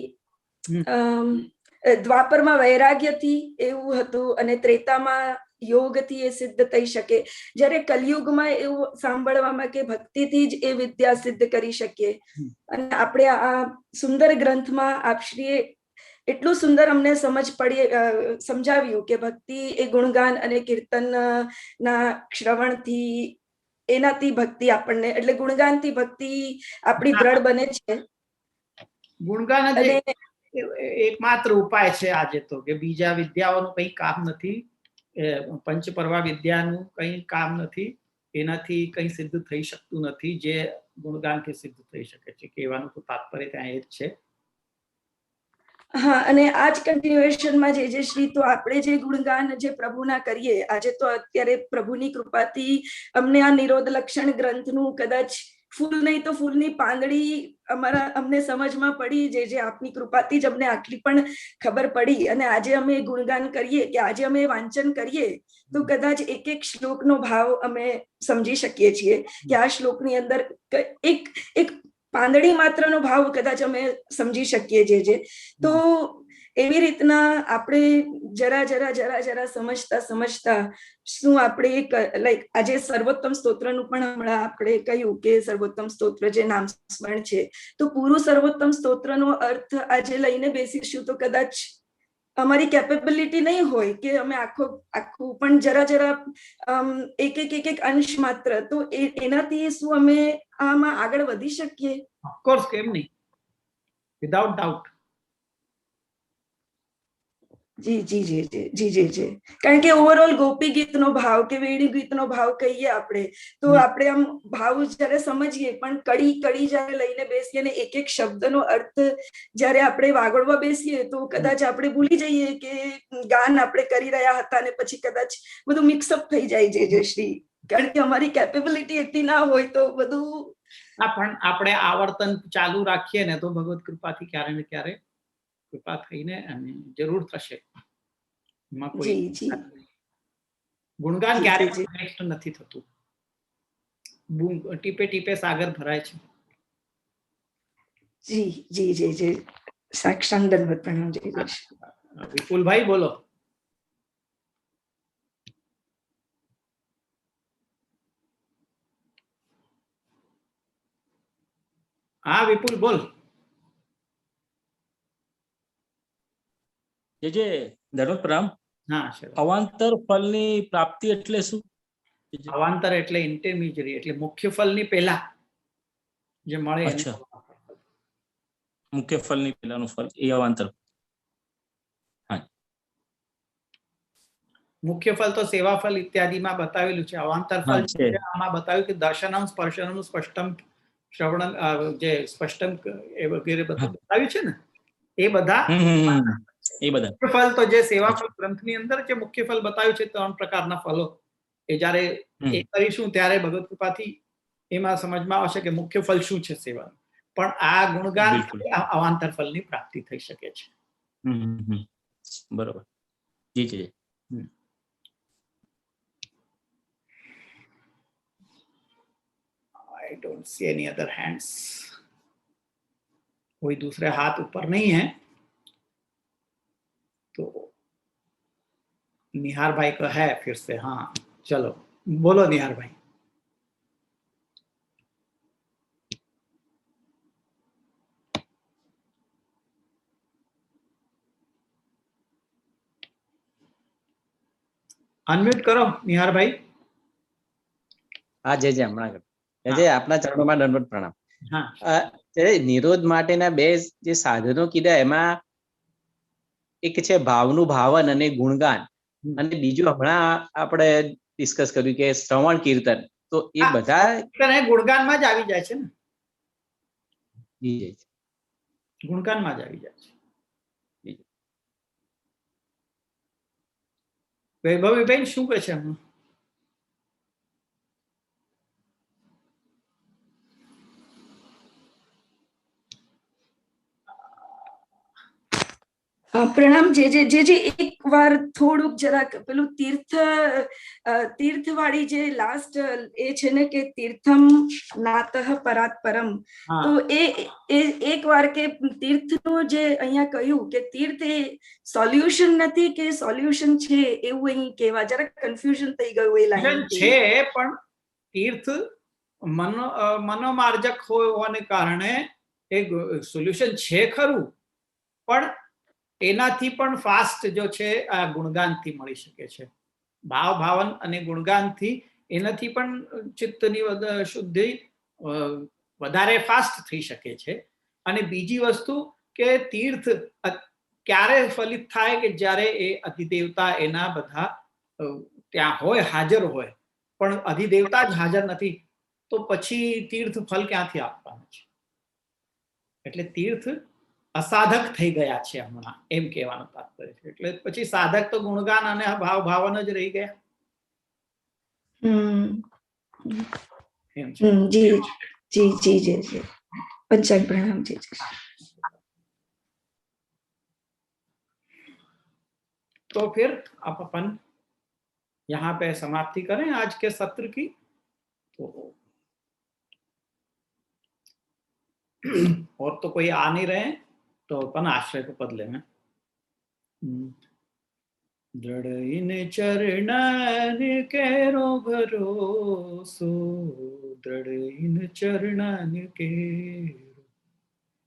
દ્વાપરમાં વૈરાગ્યથી એવું હતું અને ત્રેતામાં યોગથી એ સિદ્ધ થઈ શકે, જ્યારે કલયુગમાં એવું સાંભળવામાં કે ભક્તિથી જ એ વિદ્યા સિદ્ધ કરી શકીએ। અને આપણે આ સુંદર ગ્રંથમાં આપશ્રીએ એટલું સુંદર અમને સમજાવ્યું કે ભક્તિ એ ગુણગાન અને કીર્તન ના શ્રવણથી એનાથી ભક્તિ આપણને એટલે ગુણગાનથી ભક્તિ આપણી દ્રઢ બને છે. ગુણગાન જ એકમાત્ર ઉપાય છે આજે તો, કે બીજા વિદ્યાઓનું કંઈ કામ નથી, પંચપર્વા વિદ્યાનું કંઈ કામ નથી, એનાથી કંઈ સિદ્ધ થઈ શકતું નથી જે ગુણગાનથી સિદ્ધ થઈ શકે છે. કહેવાનું તો તાત્પર્ય ત્યાં એ જ છે. હા, અને આ જ કન્ટિન્યુએશનમાં જે શ્રી તો આપણે જે ગુણગાન જે પ્રભુના કરીએ, આજે તો અત્યારે પ્રભુની કૃપાથી અમને આ નિરોધ લક્ષણ ગ્રંથનું કદાચ ફૂલ નહીં તો ફૂલની પાંદડી અમને સમજમાં પડી, જે આપની કૃપાથી જ અમને આટલી પણ ખબર પડી. અને આજે અમે ગુણગાન કરીએ કે આજે અમે વાંચન કરીએ તો કદાચ એક એક શ્લોકનો ભાવ અમે સમજી શકીએ છીએ કે આ શ્લોકની અંદર એક પાંદડી માત્રનો ભાવ કદાચ અમે સમજી શકીએ છીએ. તો એવી રીતના આપણે જરા સમજતા શું આપણે લાઈક આજે સર્વોત્તમ સ્તોત્રનું પણ હમણાં આપણે કહ્યું કે સર્વોત્તમ સ્તોત્ર જે નામ સ્મરણ છે, તો પૂરું સર્વોત્તમ સ્તોત્રનો અર્થ આજે લઈને બેસીશું તો કદાચ અમારી કેપેબિલિટી નહીં હોય કે અમે આખું પણ જરા એક અંશ માત્ર, તો એનાથી શું અમે આમાં આગળ વધી શકીએ? ઓફકોર્સ, કેમ નહીં, વિધાઉટ ડાઉટ. જી. કારણ કે ઓવરઓલ ગોપી ગીતનો ભાવ કે વેણી ગીતનો ભાવ કહીએ આપણે તો આપણે આમ ભાવ જયારે સમજીએ પણ કડી જયારે લઈને બેસીએ ને એક એક શબ્દનો અર્થ જયારે આપણે વાગોળવા બેસીએ તો કદાચ આપણે ભૂલી જઈએ કે ગાન આપણે કરી રહ્યા હતા અને પછી કદાચ બધું મિક્સઅપ થઈ જાય છે શ્રી, કારણ કે અમારી કેપેબિલિટી એટલી ના હોય તો બધું. પણ આપણે આવર્તન ચાલુ રાખીએ ને તો ભગવત કૃપાથી ક્યારે ને ક્યારે કૃપા થઈને અને જરૂર થશે. ગુણગાન ક્યારે નેક્સ્ટ નથી થતું, ટીપે ટીપે સાગર ભરાય છે. જી સાક્ષાત દંડવત પ્રણામ. વિપુલભાઈ બોલો. હા વિપુલ બોલ. જે દરરોજ પ્રણામ. હા, અવાંતર ફલની પ્રાપ્તિ એટલે શું? અવાંતર એટલે ઇન્ટરમીડિયેટ, એટલે મુખ્ય ફલની પહેલા જે મળે. અચ્છા, મુખ્ય ફલની પહેલાનું ફલ એ અવાંતર. હા, મુખ્ય ફલ તો સેવા ફલ ઇત્યાદિમાં બતાવેલું છે. અવાંતર ફલ આમાં બતાવ્યું કે દર્શનમ સ્પર્શનમ સ્પષ્ટમ શ્રવણમ જે સ્પષ્ટમ એ વગેરે બધું બતાવ્યું છે ને, એ બધા ફલ તો જે સેવા ફલ ગ્રંથની અંદર જે મુખ્ય ફલ બતાવ્યું છે 3 પ્રકારના ફલો, એ જ્યારે એ કરીશું ત્યારે ભગવત કૃપાથી એમાં સમજમાં આવશે કે મુખ્ય ફલ શું છે સેવાનું. પણ આ ગુણગાન અવાંતર ફલની પ્રાપ્તિ થઈ શકે છે. બરોબર. જી. I don't see any other hands. कोई दूसरे हाथ ऊपर नहीं है तो निहार भाई का है फिर से. हाँ चलो बोलो निहार भाई. અનમ્યુટ કરો નિહાર ભાઈ. હા, જે હમણાં આપના ચરણોમાં દંડવત પ્રણામ. નિરોધ માટેના 2 જે સાધનો કીધા એમાં એક છે ભાવનું ભાવન અને ગુણગાન, અને બીજું હમણાં આપણે ડિસ્કસ કર્યું કે શ્રવણ કીર્તન. તો એ બધા ગુણગાનમાં જ આવી જાય છે ને. જી, ગુણગાનમાં જ આવી જાય છે. વૈભવીબેન શું કહે છે હમણાં? પ્રણામ. જે એક વાર થોડુંક જરાક પેલું તીર્થ વાળી જે લાસ્ટ એ છે ને કે તીર્થમ નાતઃ પરાત પરમ, તો એ એક વાર કે તીર્થનું જે અહીંયા કહ્યું કે તીર્થ એ સોલ્યુશન નથી કે સોલ્યુશન છે એવું અહીં કહેવા જરાક કન્ફ્યુઝન થઈ ગયું. એ લાઈન છે પણ તીર્થ મનોમાર્જક હોવાને કારણે એક સોલ્યુશન છે ખરું, પણ એનાથી પણ ફાસ્ટ જો છે આ ગુણગાનથી મળી શકે છે. ભાવ ભાવન અને ગુણગાનથી એનાથી પણ ચિત્તની શુદ્ધિ વધારે ફાસ્ટ થઈ શકે છે. અને બીજી વસ્તુ કે તીર્થ ક્યારે ફલિત થાય કે જ્યારે એ અધિદેવતા એના બધા ત્યાં હોય, હાજર હોય, પણ અધિદેવતા જ હાજર નથી તો પછી તીર્થ ફલ ક્યાંથી આપવાનું છે? એટલે તીર્થ અસાધક થઈ ગયા છે હમણાં, એમ કહેવાનું તાત્પર્ય છે. એટલે પછી સાધક તો ગુણગાન અને ભાવ ભાવન જ રહી ગયા. એમ છે. જી જી જી જી જી पंचांग प्रणाम जी जी. तो फिर आप अपन यहाँ पे समाप्ति करें आज के सत्र की. तो और तो कोई आ नहीं रहे तो अपन आश्रय को पद लेना. दृढ़ इन चरणन केरो भरोसो, दृढ़ इन चरणन केरो,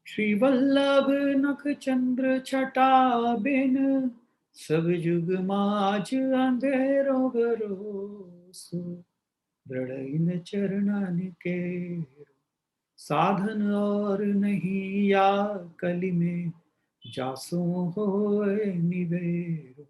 श्री वल्लभ नख चंद्र छटा बिन, सब जुग माज अंधेरो भरोसो, दृढ़ इन चरणन केरो, साधन और नहीं या कली में, जासो होए निवेरो,